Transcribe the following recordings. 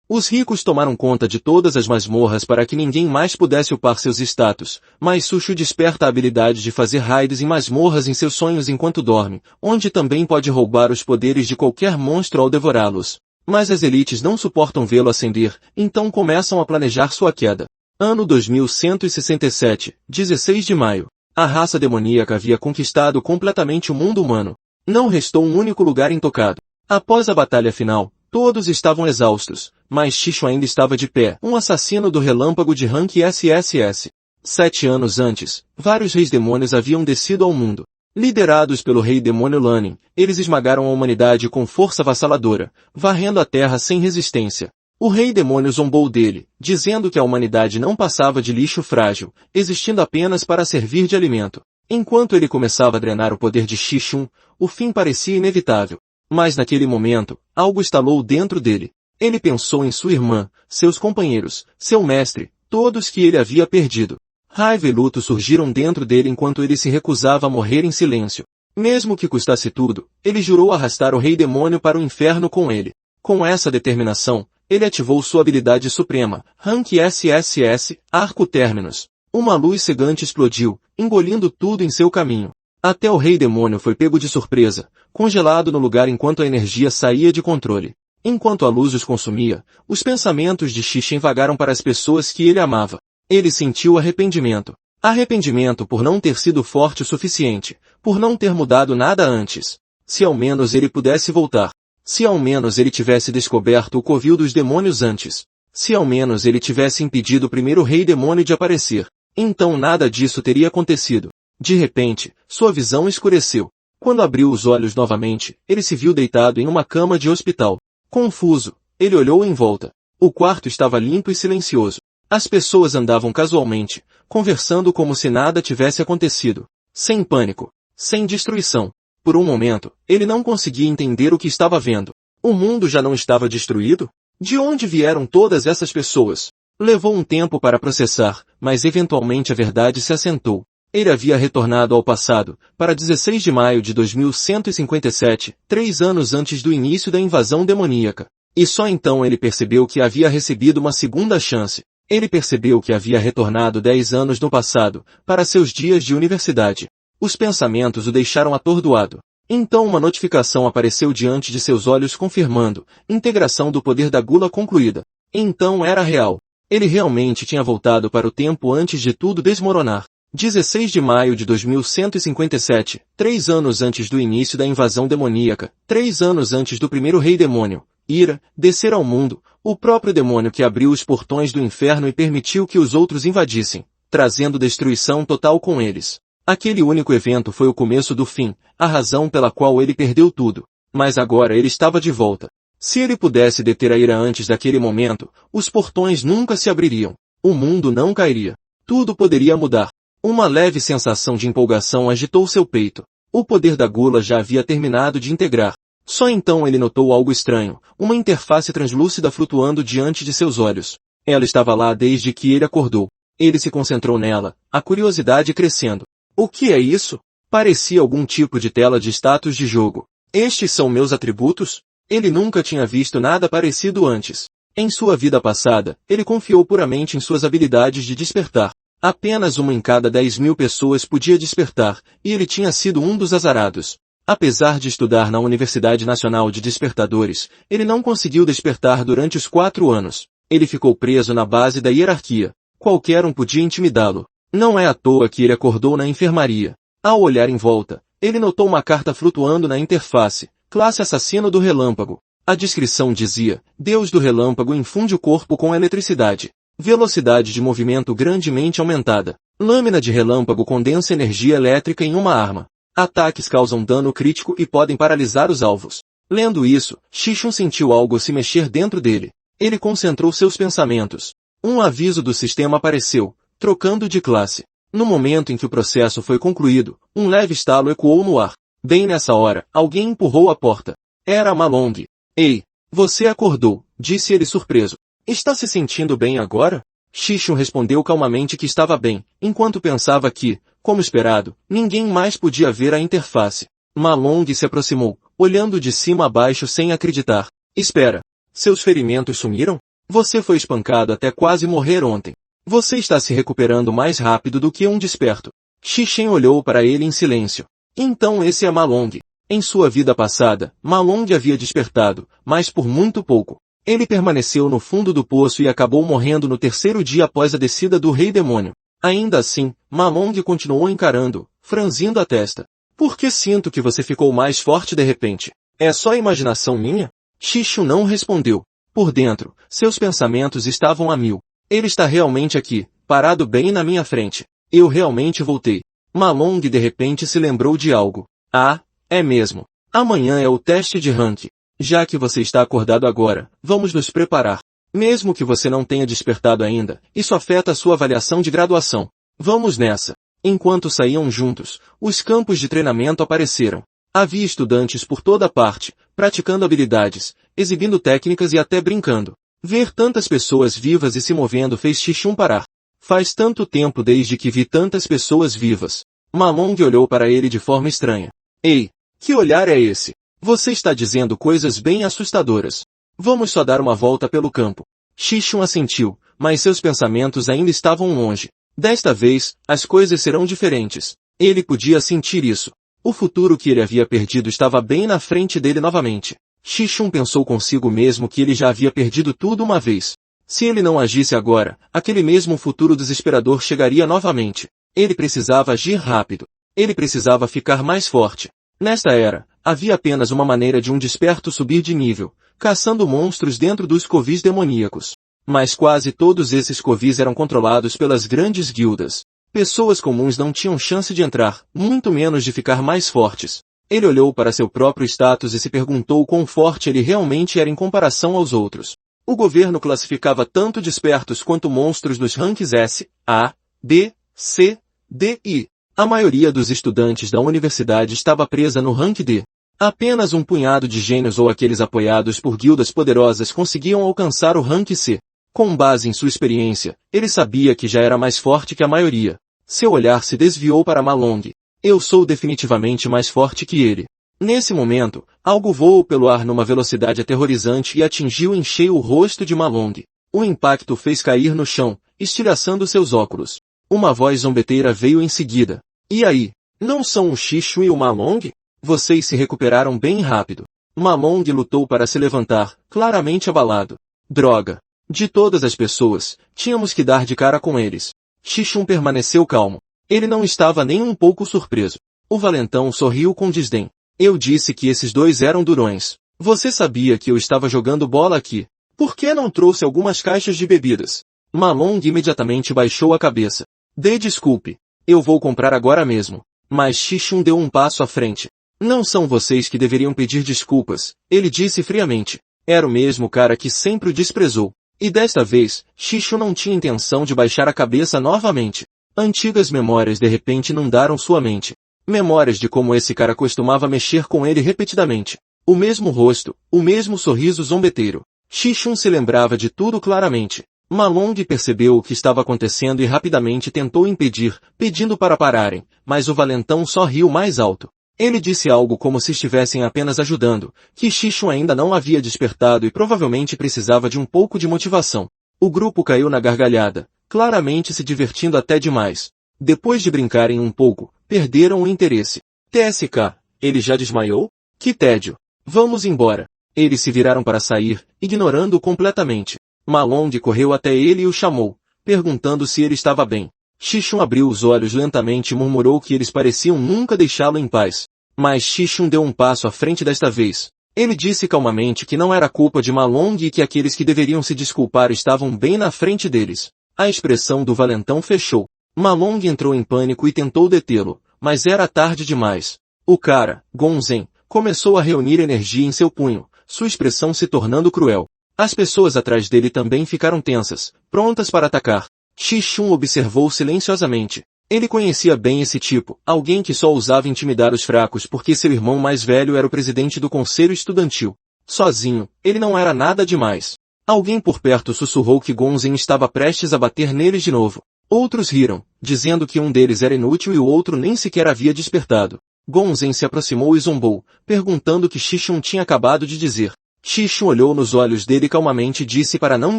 Os ricos tomaram conta de todas as masmorras para que ninguém mais pudesse upar seus status, mas Sushu desperta a habilidade de fazer raids em masmorras em seus sonhos enquanto dorme, onde também pode roubar os poderes de qualquer monstro ao devorá-los. Mas as elites não suportam vê-lo ascender, então começam a planejar sua queda. Ano 2167, 16 de maio. A raça demoníaca havia conquistado completamente o mundo humano. Não restou um único lugar intocado. Após a batalha final, todos estavam exaustos, mas Shishu ainda estava de pé, um assassino do relâmpago de rank SSS. 7 anos antes, vários reis demônios haviam descido ao mundo. Liderados pelo rei demônio Lanin, eles esmagaram a humanidade com força avassaladora, varrendo a terra sem resistência. O rei demônio zombou dele, dizendo que a humanidade não passava de lixo frágil, existindo apenas para servir de alimento. Enquanto ele começava a drenar o poder de Shishun, o fim parecia inevitável. Mas naquele momento, algo estalou dentro dele. Ele pensou em sua irmã, seus companheiros, seu mestre, todos que ele havia perdido. Raiva e luto surgiram dentro dele enquanto ele se recusava a morrer em silêncio. Mesmo que custasse tudo, ele jurou arrastar o rei demônio para o inferno com ele. Com essa determinação, ele ativou sua habilidade suprema, Rank SSS, Arco Terminus. Uma luz cegante explodiu, engolindo tudo em seu caminho. Até o rei demônio foi pego de surpresa, congelado no lugar enquanto a energia saía de controle. Enquanto a luz os consumia, os pensamentos de Shishin vagaram para as pessoas que ele amava. Ele sentiu arrependimento. Arrependimento por não ter sido forte o suficiente, por não ter mudado nada antes. Se ao menos ele pudesse voltar. Se ao menos ele tivesse descoberto o covil dos demônios antes. Se ao menos ele tivesse impedido o primeiro rei demônio de aparecer. Então nada disso teria acontecido. De repente, sua visão escureceu. Quando abriu os olhos novamente, ele se viu deitado em uma cama de hospital. Confuso, ele olhou em volta. O quarto estava limpo e silencioso. As pessoas andavam casualmente, conversando como se nada tivesse acontecido. Sem pânico. Sem destruição. Por um momento, ele não conseguia entender o que estava vendo. O mundo já não estava destruído? De onde vieram todas essas pessoas? Levou um tempo para processar, mas eventualmente a verdade se assentou. Ele havia retornado ao passado, para 16 de maio de 2157, 3 anos antes do início da invasão demoníaca. E só então ele percebeu que havia recebido uma segunda chance. Ele percebeu que havia retornado 10 anos no passado, para seus dias de universidade. Os pensamentos o deixaram atordoado. Então uma notificação apareceu diante de seus olhos confirmando, integração do poder da gula concluída. Então era real. Ele realmente tinha voltado para o tempo antes de tudo desmoronar. 16 de maio de 2157, 3 anos antes do início da invasão demoníaca, 3 anos antes do primeiro rei demônio, Ira, descer ao mundo, o próprio demônio que abriu os portões do inferno e permitiu que os outros invadissem, trazendo destruição total com eles. Aquele único evento foi o começo do fim, a razão pela qual ele perdeu tudo. Mas agora ele estava de volta. Se ele pudesse deter a ira antes daquele momento, os portões nunca se abririam. O mundo não cairia. Tudo poderia mudar. Uma leve sensação de empolgação agitou seu peito. O poder da gula já havia terminado de integrar. Só então ele notou algo estranho, uma interface translúcida flutuando diante de seus olhos. Ela estava lá desde que ele acordou. Ele se concentrou nela, a curiosidade crescendo. O que é isso? Parecia algum tipo de tela de status de jogo. Estes são meus atributos? Ele nunca tinha visto nada parecido antes. Em sua vida passada, ele confiou puramente em suas habilidades de despertar. Apenas uma em cada 10.000 pessoas podia despertar, e ele tinha sido um dos azarados. Apesar de estudar na Universidade Nacional de Despertadores, ele não conseguiu despertar durante os 4 anos. Ele ficou preso na base da hierarquia. Qualquer um podia intimidá-lo. Não é à toa que ele acordou na enfermaria. Ao olhar em volta, ele notou uma carta flutuando na interface, classe assassino do relâmpago. A descrição dizia, Deus do relâmpago infunde o corpo com eletricidade. Velocidade de movimento grandemente aumentada. Lâmina de relâmpago condensa energia elétrica em uma arma. Ataques causam dano crítico e podem paralisar os alvos. Lendo isso, Shishun sentiu algo se mexer dentro dele. Ele concentrou seus pensamentos. Um aviso do sistema apareceu, trocando de classe. No momento em que o processo foi concluído, um leve estalo ecoou no ar. Bem nessa hora, alguém empurrou a porta. Era Malong. Ei, você acordou, disse ele surpreso. Está se sentindo bem agora? Shishun respondeu calmamente que estava bem, enquanto pensava que, como esperado, ninguém mais podia ver a interface. Malong se aproximou, olhando de cima a baixo sem acreditar. Espera, seus ferimentos sumiram? Você foi espancado até quase morrer ontem. Você está se recuperando mais rápido do que um desperto. Xixen olhou para ele em silêncio. Então esse é Ma Long. Em sua vida passada, Ma Long havia despertado, mas por muito pouco. Ele permaneceu no fundo do poço e acabou morrendo no terceiro dia após a descida do Rei Demônio. Ainda assim, Ma Long continuou encarando, franzindo a testa. Por que sinto que você ficou mais forte de repente? É só imaginação minha? Xixu não respondeu. Por dentro, seus pensamentos estavam a mil. Ele está realmente aqui, parado bem na minha frente. Eu realmente voltei. Ma Long de repente se lembrou de algo. Ah, é mesmo. Amanhã é o teste de rank. Já que você está acordado agora, vamos nos preparar. Mesmo que você não tenha despertado ainda, isso afeta a sua avaliação de graduação. Vamos nessa. Enquanto saíam juntos, os campos de treinamento apareceram. Havia estudantes por toda parte, praticando habilidades, exibindo técnicas e até brincando. Ver tantas pessoas vivas e se movendo fez Xixun parar. Faz tanto tempo desde que vi tantas pessoas vivas. Ma Long olhou para ele de forma estranha. Ei, que olhar é esse? Você está dizendo coisas bem assustadoras. Vamos só dar uma volta pelo campo. Xixun assentiu, mas seus pensamentos ainda estavam longe. Desta vez, as coisas serão diferentes. Ele podia sentir isso. O futuro que ele havia perdido estava bem na frente dele novamente. Xixun pensou consigo mesmo que ele já havia perdido tudo uma vez. Se ele não agisse agora, aquele mesmo futuro desesperador chegaria novamente. Ele precisava agir rápido. Ele precisava ficar mais forte. Nesta era, havia apenas uma maneira de um desperto subir de nível, caçando monstros dentro dos covis demoníacos. Mas quase todos esses covis eram controlados pelas grandes guildas. Pessoas comuns não tinham chance de entrar, muito menos de ficar mais fortes. Ele olhou para seu próprio status e se perguntou quão forte ele realmente era em comparação aos outros. O governo classificava tanto despertos quanto monstros dos ranks S, A, B, C, D e I. A maioria dos estudantes da universidade estava presa no rank D. Apenas um punhado de gênios ou aqueles apoiados por guildas poderosas conseguiam alcançar o rank C. Com base em sua experiência, ele sabia que já era mais forte que a maioria. Seu olhar se desviou para Ma Long. Eu sou definitivamente mais forte que ele. Nesse momento, algo voou pelo ar numa velocidade aterrorizante e atingiu em cheio o rosto de Ma Long. O impacto fez cair no chão, estilhaçando seus óculos. Uma voz zombeteira veio em seguida. E aí? Não são o Xixun e o Ma Long? Vocês se recuperaram bem rápido. Ma Long lutou para se levantar, claramente abalado. Droga! De todas as pessoas, tínhamos que dar de cara com eles. Xixun permaneceu calmo. Ele não estava nem um pouco surpreso. O valentão sorriu com desdém. Eu disse que esses dois eram durões. Você sabia que eu estava jogando bola aqui. Por que não trouxe algumas caixas de bebidas? Ma Long imediatamente baixou a cabeça. Dê desculpe. Eu vou comprar agora mesmo. Mas Xixun deu um passo à frente. Não são vocês que deveriam pedir desculpas, ele disse friamente. Era o mesmo cara que sempre o desprezou. E desta vez, Xixun não tinha intenção de baixar a cabeça novamente. Antigas memórias de repente inundaram sua mente. Memórias de como esse cara costumava mexer com ele repetidamente. O mesmo rosto, o mesmo sorriso zombeteiro. Xixun se lembrava de tudo claramente. Ma Long percebeu o que estava acontecendo e rapidamente tentou impedir, pedindo para pararem, mas o valentão só riu mais alto. Ele disse algo como se estivessem apenas ajudando, que Xixun ainda não havia despertado e provavelmente precisava de um pouco de motivação. O grupo caiu na gargalhada, claramente se divertindo até demais. Depois de brincarem um pouco, perderam o interesse. TSK, ele já desmaiou? Que tédio. Vamos embora. Eles se viraram para sair, ignorando-o completamente. Ma Long correu até ele e o chamou, perguntando se ele estava bem. Xixun abriu os olhos lentamente e murmurou que eles pareciam nunca deixá-lo em paz. Mas Xixun deu um passo à frente desta vez. Ele disse calmamente que não era culpa de Ma Long e que aqueles que deveriam se desculpar estavam bem na frente deles. A expressão do valentão fechou. Ma Long entrou em pânico e tentou detê-lo, mas era tarde demais. O cara, Gonzen, começou a reunir energia em seu punho, sua expressão se tornando cruel. As pessoas atrás dele também ficaram tensas, prontas para atacar. Xixun observou silenciosamente. Ele conhecia bem esse tipo, alguém que só ousava intimidar os fracos porque seu irmão mais velho era o presidente do conselho estudantil. Sozinho, ele não era nada demais. Alguém por perto sussurrou que Gonzen estava prestes a bater neles de novo. Outros riram, dizendo que um deles era inútil e o outro nem sequer havia despertado. Gonzen se aproximou e zombou, perguntando o que Xixun tinha acabado de dizer. Xixun olhou nos olhos dele calmamente e disse para não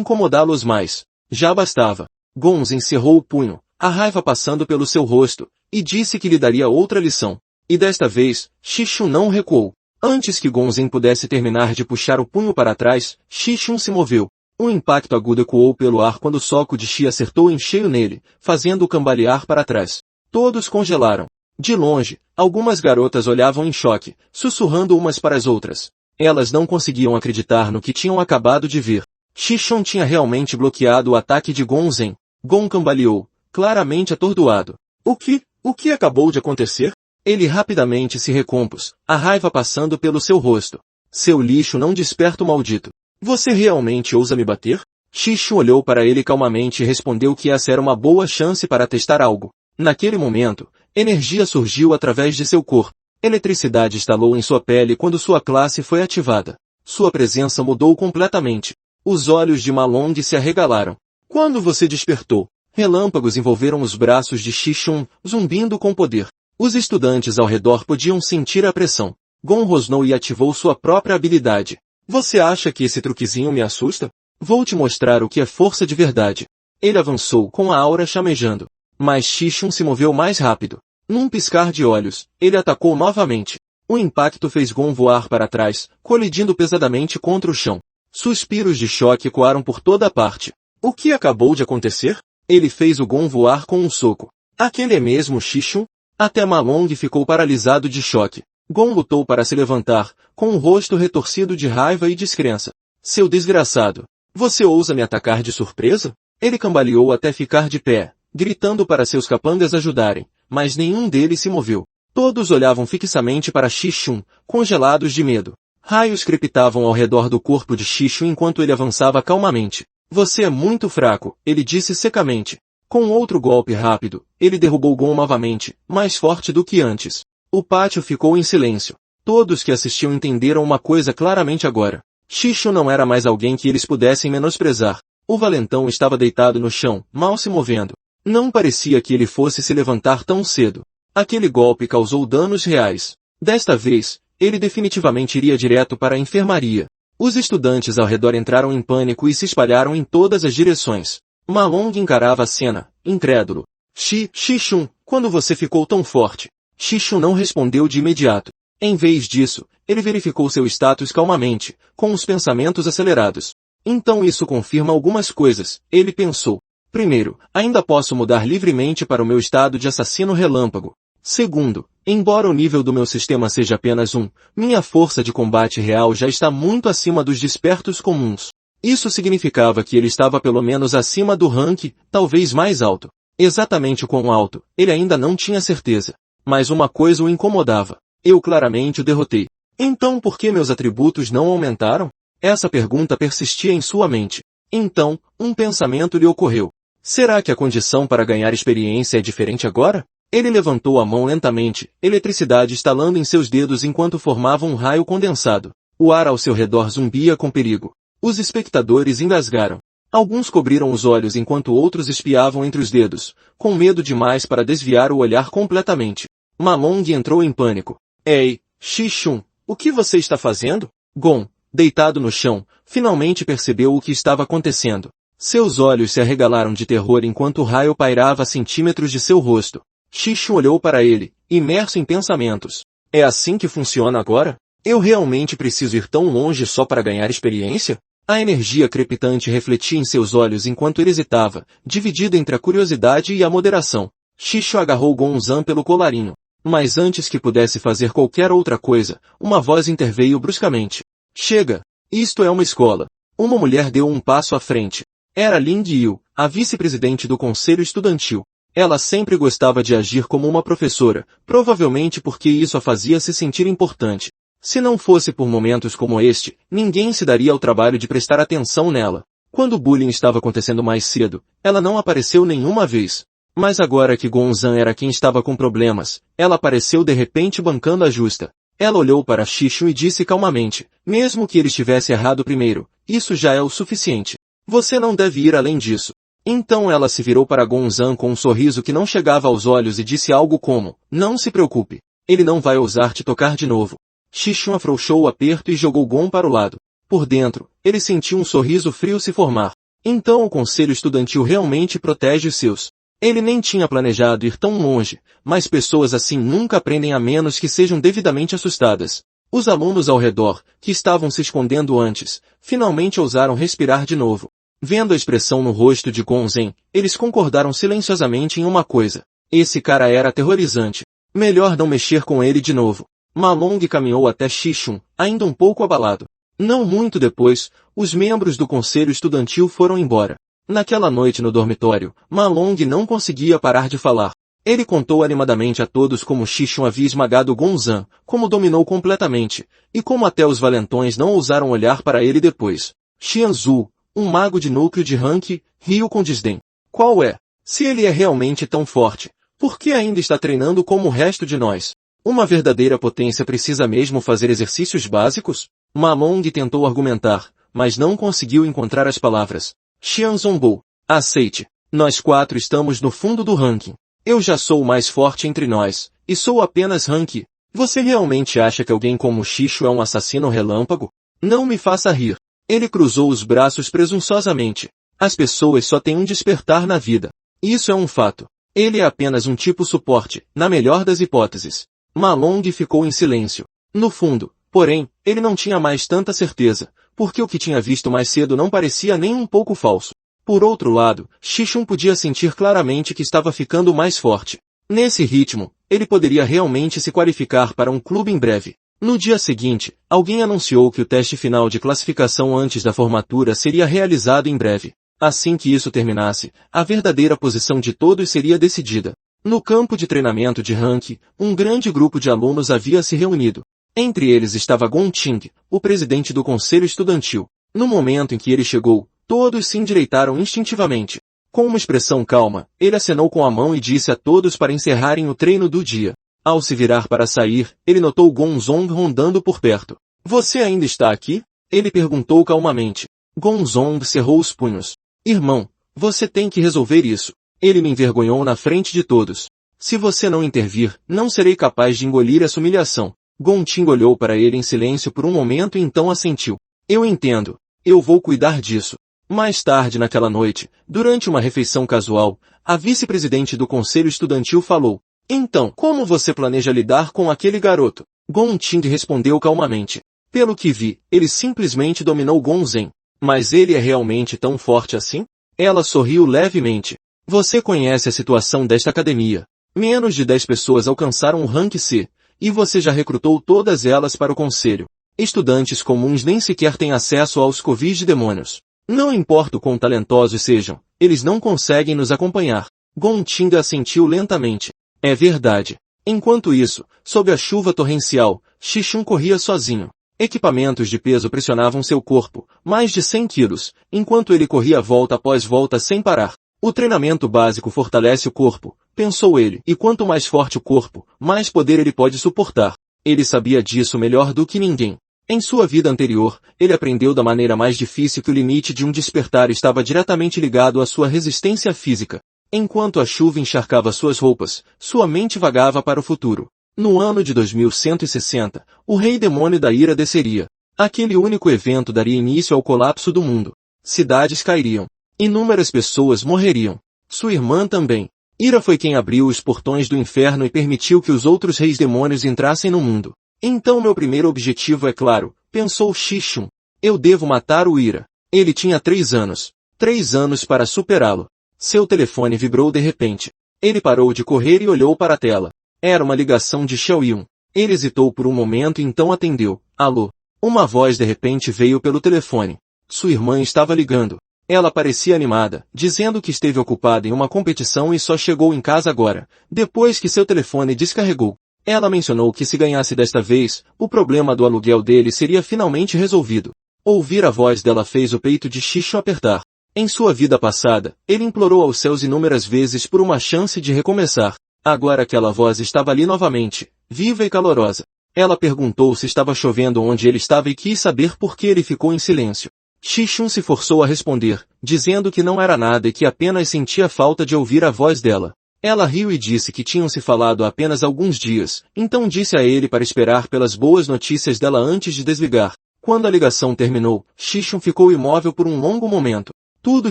incomodá-los mais. Já bastava. Gonz encerrou o punho, a raiva passando pelo seu rosto, e disse que lhe daria outra lição. E desta vez, Xixun não recuou. Antes que Gonzen pudesse terminar de puxar o punho para trás, Xixun se moveu. Um impacto agudo ecoou pelo ar quando o soco de Xi acertou em cheio nele, fazendo-o cambalear para trás. Todos congelaram. De longe, algumas garotas olhavam em choque, sussurrando umas para as outras. Elas não conseguiam acreditar no que tinham acabado de ver. Xixun tinha realmente bloqueado o ataque de Gonzen. Gon cambaleou, claramente atordoado. O que acabou de acontecer? Ele rapidamente se recompôs, a raiva passando pelo seu rosto. Seu lixo não desperta o maldito. Você realmente ousa me bater? Xixun olhou para ele calmamente e respondeu que essa era uma boa chance para testar algo. Naquele momento, energia surgiu através de seu corpo. Eletricidade estalou em sua pele quando sua classe foi ativada. Sua presença mudou completamente. Os olhos de Ma Long se arregalaram. Quando você despertou, relâmpagos envolveram os braços de Xixun, zumbindo com poder. Os estudantes ao redor podiam sentir a pressão. Gon rosnou e ativou sua própria habilidade. Você acha que esse truquezinho me assusta? Vou te mostrar o que é força de verdade. Ele avançou com a aura chamejando. Mas Xixun se moveu mais rápido. Num piscar de olhos, ele atacou novamente. O impacto fez Gon voar para trás, colidindo pesadamente contra o chão. Suspiros de choque ecoaram por toda a parte. O que acabou de acontecer? Ele fez o Gon voar com um soco. Aquele é mesmo Xixun? Até Ma Long ficou paralisado de choque. Gon lutou para se levantar, com o rosto retorcido de raiva e descrença. Seu desgraçado! Você ousa me atacar de surpresa? Ele cambaleou até ficar de pé, gritando para seus capangas ajudarem, mas nenhum deles se moveu. Todos olhavam fixamente para Xixun, congelados de medo. Raios crepitavam ao redor do corpo de Xixun enquanto ele avançava calmamente. Você é muito fraco, ele disse secamente. Com outro golpe rápido, ele derrubou Gon novamente, mais forte do que antes. O pátio ficou em silêncio. Todos que assistiam entenderam uma coisa claramente agora. Xixun não era mais alguém que eles pudessem menosprezar. O valentão estava deitado no chão, mal se movendo. Não parecia que ele fosse se levantar tão cedo. Aquele golpe causou danos reais. Desta vez, ele definitivamente iria direto para a enfermaria. Os estudantes ao redor entraram em pânico e se espalharam em todas as direções. Ma Long encarava a cena, incrédulo. Xixun, quando você ficou tão forte? Xixun não respondeu de imediato. Em vez disso, ele verificou seu status calmamente, com os pensamentos acelerados. Então isso confirma algumas coisas, ele pensou. Primeiro, ainda posso mudar livremente para o meu estado de assassino relâmpago. Segundo, embora o nível do meu sistema seja apenas 1, minha força de combate real já está muito acima dos despertos comuns. Isso significava que ele estava pelo menos acima do rank, talvez mais alto. Exatamente o quão alto, ele ainda não tinha certeza. Mas uma coisa o incomodava. Eu claramente o derrotei. Então por que meus atributos não aumentaram? Essa pergunta persistia em sua mente. Então, um pensamento lhe ocorreu. Será que a condição para ganhar experiência é diferente agora? Ele levantou a mão lentamente, eletricidade estalando em seus dedos enquanto formava um raio condensado. O ar ao seu redor zumbia com perigo. Os espectadores engasgaram. Alguns cobriram os olhos enquanto outros espiavam entre os dedos, com medo demais para desviar o olhar completamente. Ma Long entrou em pânico. Ei, Xixun, o que você está fazendo? Gon, deitado no chão, finalmente percebeu o que estava acontecendo. Seus olhos se arregalaram de terror enquanto o raio pairava a centímetros de seu rosto. Xixun olhou para ele, imerso em pensamentos. É assim que funciona agora? Eu realmente preciso ir tão longe só para ganhar experiência? A energia crepitante refletia em seus olhos enquanto ele hesitava, dividida entre a curiosidade e a moderação. Xixun agarrou Gonzan pelo colarinho. Mas antes que pudesse fazer qualquer outra coisa, uma voz interveio bruscamente. Chega! Isto é uma escola. Uma mulher deu um passo à frente. Era Lin Yu, a vice-presidente do conselho estudantil. Ela sempre gostava de agir como uma professora, provavelmente porque isso a fazia se sentir importante. Se não fosse por momentos como este, ninguém se daria ao trabalho de prestar atenção nela. Quando o bullying estava acontecendo mais cedo, ela não apareceu nenhuma vez. Mas agora que Gonzan era quem estava com problemas, ela apareceu de repente bancando a justa. Ela olhou para Xixun e disse calmamente, mesmo que ele estivesse errado primeiro, isso já é o suficiente. Você não deve ir além disso. Então ela se virou para Gonzan com um sorriso que não chegava aos olhos e disse algo como, não se preocupe, ele não vai ousar te tocar de novo. Xixun afrouxou o aperto e jogou Gon para o lado. Por dentro, ele sentiu um sorriso frio se formar. Então o conselho estudantil realmente protege os seus. Ele nem tinha planejado ir tão longe, mas pessoas assim nunca aprendem a menos que sejam devidamente assustadas. Os alunos ao redor, que estavam se escondendo antes, finalmente ousaram respirar de novo. Vendo a expressão no rosto de Gonzen, eles concordaram silenciosamente em uma coisa. Esse cara era aterrorizante. Melhor não mexer com ele de novo. Ma Long caminhou até Xixun, ainda um pouco abalado. Não muito depois, os membros do conselho estudantil foram embora. Naquela noite no dormitório, Ma Long não conseguia parar de falar. Ele contou animadamente a todos como Xixun havia esmagado Gonzan, como dominou completamente, e como até os valentões não ousaram olhar para ele depois. Xianzhu, um mago de núcleo de rank, riu com desdém. Qual é? Se ele é realmente tão forte, por que ainda está treinando como o resto de nós? Uma verdadeira potência precisa mesmo fazer exercícios básicos? Ma Long tentou argumentar, mas não conseguiu encontrar as palavras. Xian zombou. Aceite. Nós 4 estamos no fundo do ranking. Eu já sou o mais forte entre nós, e sou apenas rank. Você realmente acha que alguém como Xixu é um assassino relâmpago? Não me faça rir. Ele cruzou os braços presunçosamente. As pessoas só têm um despertar na vida. Isso é um fato. Ele é apenas um tipo suporte, na melhor das hipóteses. Ma Long ficou em silêncio. No fundo, porém, ele não tinha mais tanta certeza, porque o que tinha visto mais cedo não parecia nem um pouco falso. Por outro lado, Xixun podia sentir claramente que estava ficando mais forte. Nesse ritmo, ele poderia realmente se qualificar para um clube em breve. No dia seguinte, alguém anunciou que o teste final de classificação antes da formatura seria realizado em breve. Assim que isso terminasse, a verdadeira posição de todos seria decidida. No campo de treinamento de rank, um grande grupo de alunos havia se reunido. Entre eles estava Gongqing, o presidente do conselho estudantil. No momento em que ele chegou, todos se endireitaram instintivamente. Com uma expressão calma, ele acenou com a mão e disse a todos para encerrarem o treino do dia. Ao se virar para sair, ele notou Gonzong rondando por perto. Você ainda está aqui? Ele perguntou calmamente. Gonzong cerrou os punhos. Irmão, você tem que resolver isso. Ele me envergonhou na frente de todos. Se você não intervir, não serei capaz de engolir essa humilhação. Gongqing olhou para ele em silêncio por um momento e então assentiu. Eu entendo. Eu vou cuidar disso. Mais tarde naquela noite, durante uma refeição casual, a vice-presidente do conselho estudantil falou. Então, como você planeja lidar com aquele garoto? Gongqing respondeu calmamente. Pelo que vi, ele simplesmente dominou Gonzen. Mas ele é realmente tão forte assim? Ela sorriu levemente. Você conhece a situação desta academia. Menos de 10 pessoas alcançaram o rank C, e você já recrutou todas elas para o conselho. Estudantes comuns nem sequer têm acesso aos covis de demônios. Não importa o quão talentosos sejam, eles não conseguem nos acompanhar. Gongqing assentiu lentamente. É verdade. Enquanto isso, sob a chuva torrencial, Xixun corria sozinho. Equipamentos de peso pressionavam seu corpo, mais de 100 quilos, enquanto ele corria volta após volta sem parar. O treinamento básico fortalece o corpo, pensou ele, e quanto mais forte o corpo, mais poder ele pode suportar. Ele sabia disso melhor do que ninguém. Em sua vida anterior, ele aprendeu da maneira mais difícil que o limite de um despertar estava diretamente ligado à sua resistência física. Enquanto a chuva encharcava suas roupas, sua mente vagava para o futuro. No ano de 2160, o rei demônio da ira desceria. Aquele único evento daria início ao colapso do mundo. Cidades cairiam. Inúmeras pessoas morreriam. Sua irmã também. Ira foi quem abriu os portões do inferno e permitiu que os outros reis demônios entrassem no mundo. Então meu primeiro objetivo é claro, pensou Xixun. Eu devo matar o Ira. Ele tinha 3 anos. 3 anos para superá-lo. Seu telefone vibrou de repente. Ele parou de correr e olhou para a tela. Era uma ligação de Xiaoyun. Ele hesitou por um momento e então atendeu. Alô. Uma voz de repente veio pelo telefone. Sua irmã estava ligando. Ela parecia animada, dizendo que esteve ocupada em uma competição e só chegou em casa agora, depois que seu telefone descarregou. Ela mencionou que se ganhasse desta vez, o problema do aluguel dele seria finalmente resolvido. Ouvir a voz dela fez o peito de Xixu apertar. Em sua vida passada, ele implorou aos céus inúmeras vezes por uma chance de recomeçar. Agora aquela voz estava ali novamente, viva e calorosa. Ela perguntou se estava chovendo onde ele estava e quis saber por que ele ficou em silêncio. Xixun se forçou a responder, dizendo que não era nada e que apenas sentia falta de ouvir a voz dela. Ela riu e disse que tinham se falado há apenas alguns dias, então disse a ele para esperar pelas boas notícias dela antes de desligar. Quando a ligação terminou, Shishun ficou imóvel por um longo momento. Tudo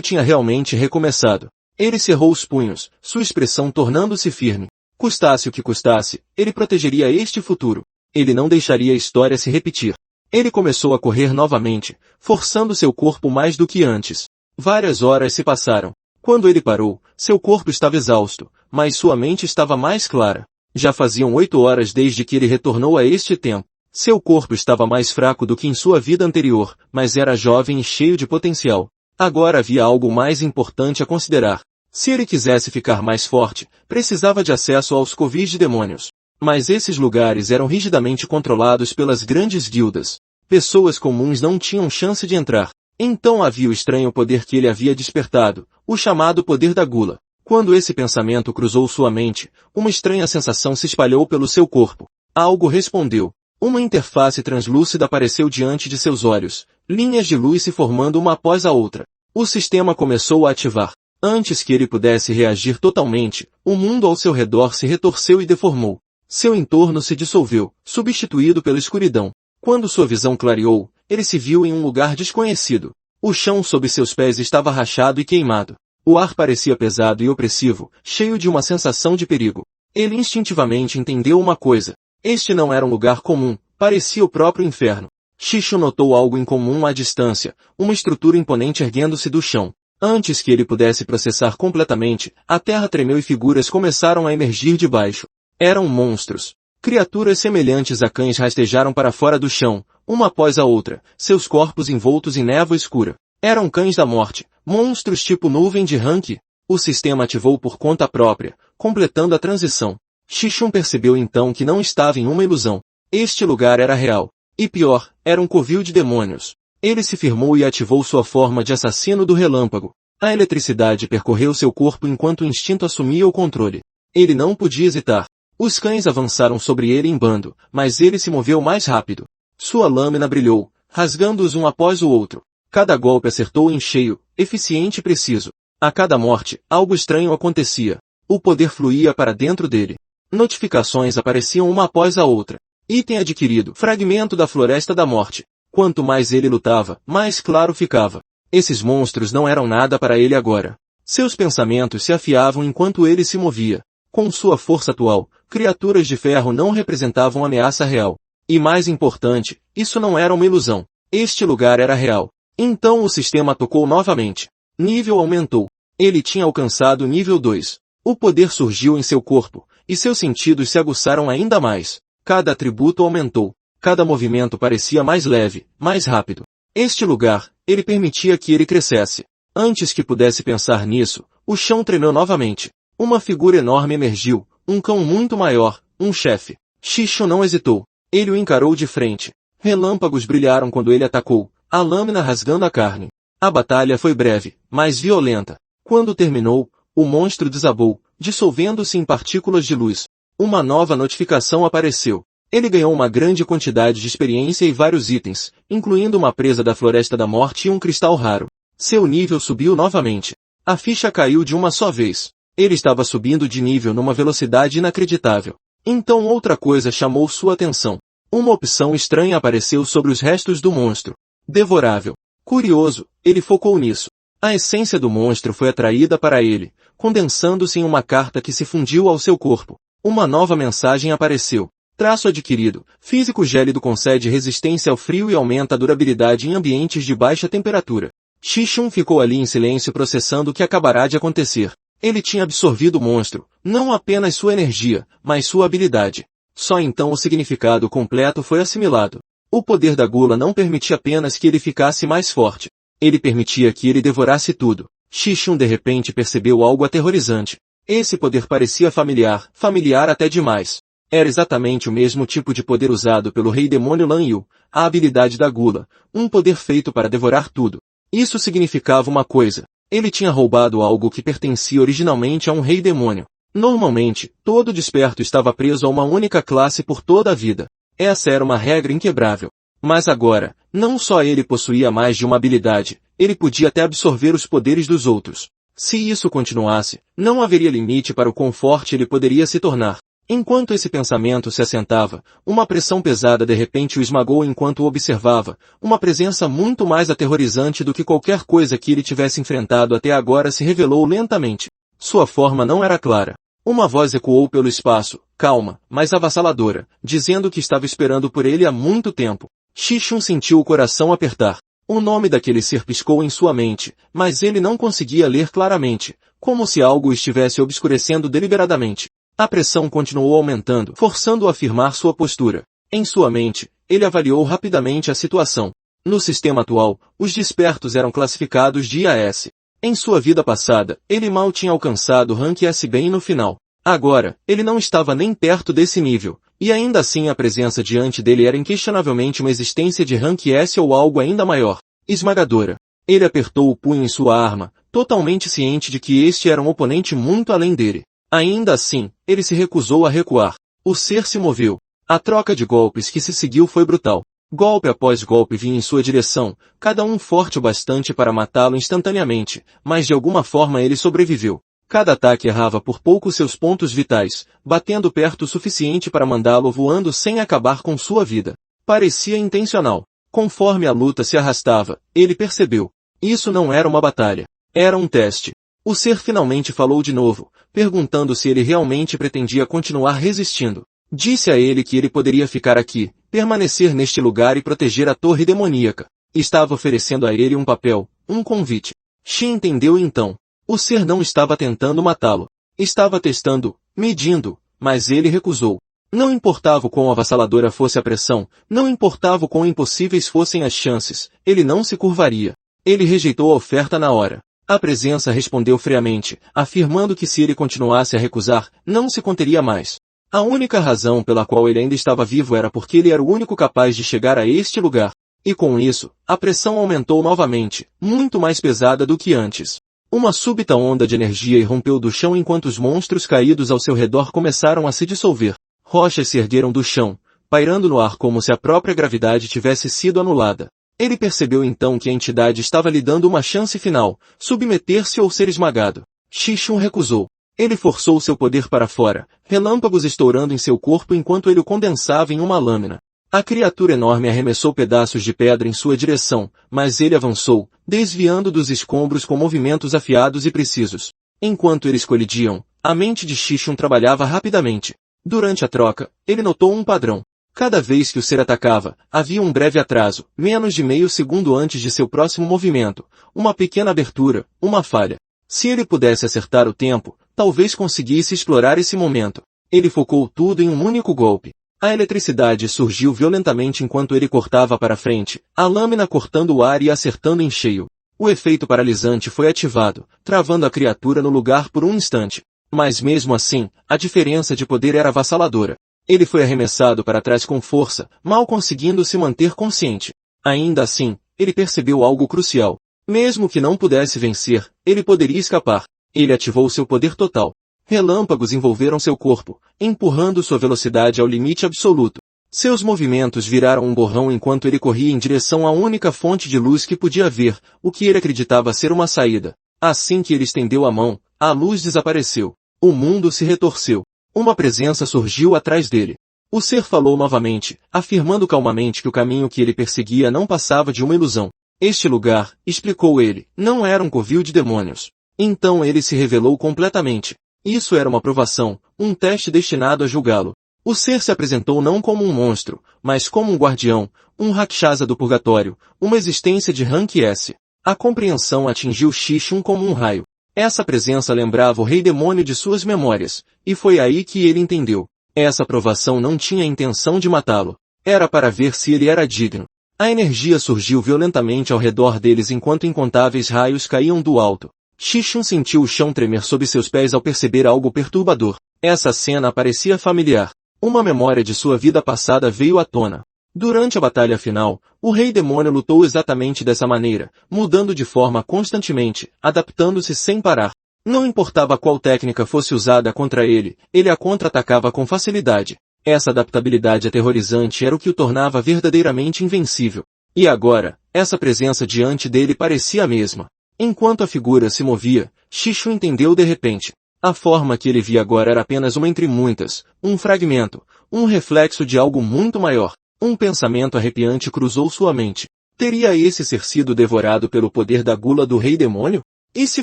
tinha realmente recomeçado. Ele cerrou os punhos, sua expressão tornando-se firme. Custasse o que custasse, ele protegeria este futuro. Ele não deixaria a história se repetir. Ele começou a correr novamente, forçando seu corpo mais do que antes. Várias horas se passaram. Quando ele parou, seu corpo estava exausto, mas sua mente estava mais clara. Já faziam 8 horas desde que ele retornou a este tempo. Seu corpo estava mais fraco do que em sua vida anterior, mas era jovem e cheio de potencial. Agora havia algo mais importante a considerar. Se ele quisesse ficar mais forte, precisava de acesso aos covis de demônios. Mas esses lugares eram rigidamente controlados pelas grandes guildas. Pessoas comuns não tinham chance de entrar. Então havia o estranho poder que ele havia despertado, o chamado poder da gula. Quando esse pensamento cruzou sua mente, uma estranha sensação se espalhou pelo seu corpo. Algo respondeu. Uma interface translúcida apareceu diante de seus olhos, linhas de luz se formando uma após a outra. O sistema começou a ativar. Antes que ele pudesse reagir totalmente, o mundo ao seu redor se retorceu e deformou. Seu entorno se dissolveu, substituído pela escuridão. Quando sua visão clareou, ele se viu em um lugar desconhecido. O chão sob seus pés estava rachado e queimado. O ar parecia pesado e opressivo, cheio de uma sensação de perigo. Ele instintivamente entendeu uma coisa. Este não era um lugar comum, parecia o próprio inferno. Shishun notou algo incomum à distância, uma estrutura imponente erguendo-se do chão. Antes que ele pudesse processar completamente, a terra tremeu e figuras começaram a emergir de baixo. Eram monstros. Criaturas semelhantes a cães rastejaram para fora do chão, uma após a outra, seus corpos envoltos em névoa escura. Eram cães da morte, monstros tipo nuvem de Rank. O sistema ativou por conta própria, completando a transição. Shishun percebeu então que não estava em uma ilusão. Este lugar era real. E pior, era um covil de demônios. Ele se firmou e ativou sua forma de assassino do relâmpago. A eletricidade percorreu seu corpo enquanto o instinto assumia o controle. Ele não podia hesitar. Os cães avançaram sobre ele em bando, mas ele se moveu mais rápido. Sua lâmina brilhou, rasgando-os um após o outro. Cada golpe acertou em cheio, eficiente e preciso. A cada morte, algo estranho acontecia. O poder fluía para dentro dele. Notificações apareciam uma após a outra. Item adquirido. Fragmento da Floresta da Morte. Quanto mais ele lutava, mais claro ficava. Esses monstros não eram nada para ele agora. Seus pensamentos se afiavam enquanto ele se movia. Com sua força atual, criaturas de ferro não representavam ameaça real. E mais importante, isso não era uma ilusão. Este lugar era real. Então o sistema tocou novamente. Nível aumentou. Ele tinha alcançado nível 2. O poder surgiu em seu corpo, e seus sentidos se aguçaram ainda mais. Cada atributo aumentou. Cada movimento parecia mais leve, mais rápido. Este lugar, ele permitia que ele crescesse. Antes que pudesse pensar nisso, o chão tremeu novamente. Uma figura enorme emergiu, um cão muito maior, um chefe. Shishun não hesitou. Ele o encarou de frente. Relâmpagos brilharam quando ele atacou, a lâmina rasgando a carne. A batalha foi breve, mas violenta. Quando terminou, o monstro desabou, dissolvendo-se em partículas de luz. Uma nova notificação apareceu. Ele ganhou uma grande quantidade de experiência e vários itens, incluindo uma presa da Floresta da Morte e um cristal raro. Seu nível subiu novamente. A ficha caiu de uma só vez. Ele estava subindo de nível numa velocidade inacreditável. Então outra coisa chamou sua atenção. Uma opção estranha apareceu sobre os restos do monstro. Devorável. Curioso, ele focou nisso. A essência do monstro foi atraída para ele, condensando-se em uma carta que se fundiu ao seu corpo. Uma nova mensagem apareceu. Traço adquirido. Físico gélido concede resistência ao frio e aumenta a durabilidade em ambientes de baixa temperatura. Shishun ficou ali em silêncio processando o que acabará de acontecer. Ele tinha absorvido o monstro, não apenas sua energia, mas sua habilidade. Só então o significado completo foi assimilado. O poder da gula não permitia apenas que ele ficasse mais forte. Ele permitia que ele devorasse tudo. Shishun de repente percebeu algo aterrorizante. Esse poder parecia familiar até demais. Era exatamente o mesmo tipo de poder usado pelo rei demônio Lan Yu, a habilidade da gula, um poder feito para devorar tudo. Isso significava uma coisa. Ele tinha roubado algo que pertencia originalmente a um rei demônio. Normalmente, todo desperto estava preso a uma única classe por toda a vida. Essa era uma regra inquebrável. Mas agora, não só ele possuía mais de uma habilidade, ele podia até absorver os poderes dos outros. Se isso continuasse, não haveria limite para o quão forte ele poderia se tornar. Enquanto esse pensamento se assentava, uma pressão pesada de repente o esmagou enquanto o observava, uma presença muito mais aterrorizante do que qualquer coisa que ele tivesse enfrentado até agora se revelou lentamente. Sua forma não era clara. Uma voz ecoou pelo espaço, calma, mas avassaladora, dizendo que estava esperando por ele há muito tempo. Xixun sentiu o coração apertar. O nome daquele ser piscou em sua mente, mas ele não conseguia ler claramente, como se algo estivesse obscurecendo deliberadamente. A pressão continuou aumentando, forçando-o a afirmar sua postura. Em sua mente, ele avaliou rapidamente a situação. No sistema atual, os despertos eram classificados de IAS. Em sua vida passada, ele mal tinha alcançado o rank S bem no final. Agora, ele não estava nem perto desse nível, e ainda assim a presença diante dele era inquestionavelmente uma existência de rank S ou algo ainda maior, esmagadora. Ele apertou o punho em sua arma, totalmente ciente de que este era um oponente muito além dele. Ainda assim, ele se recusou a recuar. O ser se moveu. A troca de golpes que se seguiu foi brutal. Golpe após golpe vinha em sua direção, cada um forte o bastante para matá-lo instantaneamente, mas de alguma forma ele sobreviveu. Cada ataque errava por pouco seus pontos vitais, batendo perto o suficiente para mandá-lo voando sem acabar com sua vida. Parecia intencional. Conforme a luta se arrastava, ele percebeu. Isso não era uma batalha. Era um teste. O ser finalmente falou de novo, perguntando se ele realmente pretendia continuar resistindo. Disse a ele que ele poderia ficar aqui, permanecer neste lugar e proteger a torre demoníaca. Estava oferecendo a ele um papel, um convite. Shi entendeu então. O ser não estava tentando matá-lo. Estava testando, medindo, mas ele recusou. Não importava o quão avassaladora fosse a pressão, não importava o quão impossíveis fossem as chances, ele não se curvaria. Ele rejeitou a oferta na hora. A presença respondeu friamente, afirmando que se ele continuasse a recusar, não se conteria mais. A única razão pela qual ele ainda estava vivo era porque ele era o único capaz de chegar a este lugar. E com isso, a pressão aumentou novamente, muito mais pesada do que antes. Uma súbita onda de energia irrompeu do chão enquanto os monstros caídos ao seu redor começaram a se dissolver. Rochas se ergueram do chão, pairando no ar como se a própria gravidade tivesse sido anulada. Ele percebeu então que a entidade estava lhe dando uma chance final, submeter-se ou ser esmagado. Xixun recusou. Ele forçou seu poder para fora, relâmpagos estourando em seu corpo enquanto ele o condensava em uma lâmina. A criatura enorme arremessou pedaços de pedra em sua direção, mas ele avançou, desviando dos escombros com movimentos afiados e precisos. Enquanto eles colidiam, a mente de Xixun trabalhava rapidamente. Durante a troca, ele notou um padrão. Cada vez que o ser atacava, havia um breve atraso, menos de meio segundo antes de seu próximo movimento, uma pequena abertura, uma falha. Se ele pudesse acertar o tempo, talvez conseguisse explorar esse momento. Ele focou tudo em um único golpe. A eletricidade surgiu violentamente enquanto ele cortava para frente, a lâmina cortando o ar e acertando em cheio. O efeito paralisante foi ativado, travando a criatura no lugar por um instante. Mas mesmo assim, a diferença de poder era avassaladora. Ele foi arremessado para trás com força, mal conseguindo se manter consciente. Ainda assim, ele percebeu algo crucial. Mesmo que não pudesse vencer, ele poderia escapar. Ele ativou seu poder total. Relâmpagos envolveram seu corpo, empurrando sua velocidade ao limite absoluto. Seus movimentos viraram um borrão enquanto ele corria em direção à única fonte de luz que podia ver, o que ele acreditava ser uma saída. Assim que ele estendeu a mão, a luz desapareceu. O mundo se retorceu. Uma presença surgiu atrás dele. O ser falou novamente, afirmando calmamente que o caminho que ele perseguia não passava de uma ilusão. Este lugar, explicou ele, não era um covil de demônios. Então ele se revelou completamente. Isso era uma provação, um teste destinado a julgá-lo. O ser se apresentou não como um monstro, mas como um guardião, um Rakshasa do purgatório, uma existência de rank S. A compreensão atingiu Xixun como um raio. Essa presença lembrava o rei demônio de suas memórias, e foi aí que ele entendeu. Essa provação não tinha a intenção de matá-lo. Era para ver se ele era digno. A energia surgiu violentamente ao redor deles enquanto incontáveis raios caíam do alto. Xixun sentiu o chão tremer sob seus pés ao perceber algo perturbador. Essa cena parecia familiar. Uma memória de sua vida passada veio à tona. Durante a batalha final, o rei demônio lutou exatamente dessa maneira, mudando de forma constantemente, adaptando-se sem parar. Não importava qual técnica fosse usada contra ele a contra-atacava com facilidade. Essa adaptabilidade aterrorizante era o que o tornava verdadeiramente invencível. E agora, essa presença diante dele parecia a mesma. Enquanto a figura se movia, Xixun entendeu de repente. A forma que ele via agora era apenas uma entre muitas, um fragmento, um reflexo de algo muito maior. Um pensamento arrepiante cruzou sua mente. Teria esse ser sido devorado pelo poder da gula do rei demônio? E se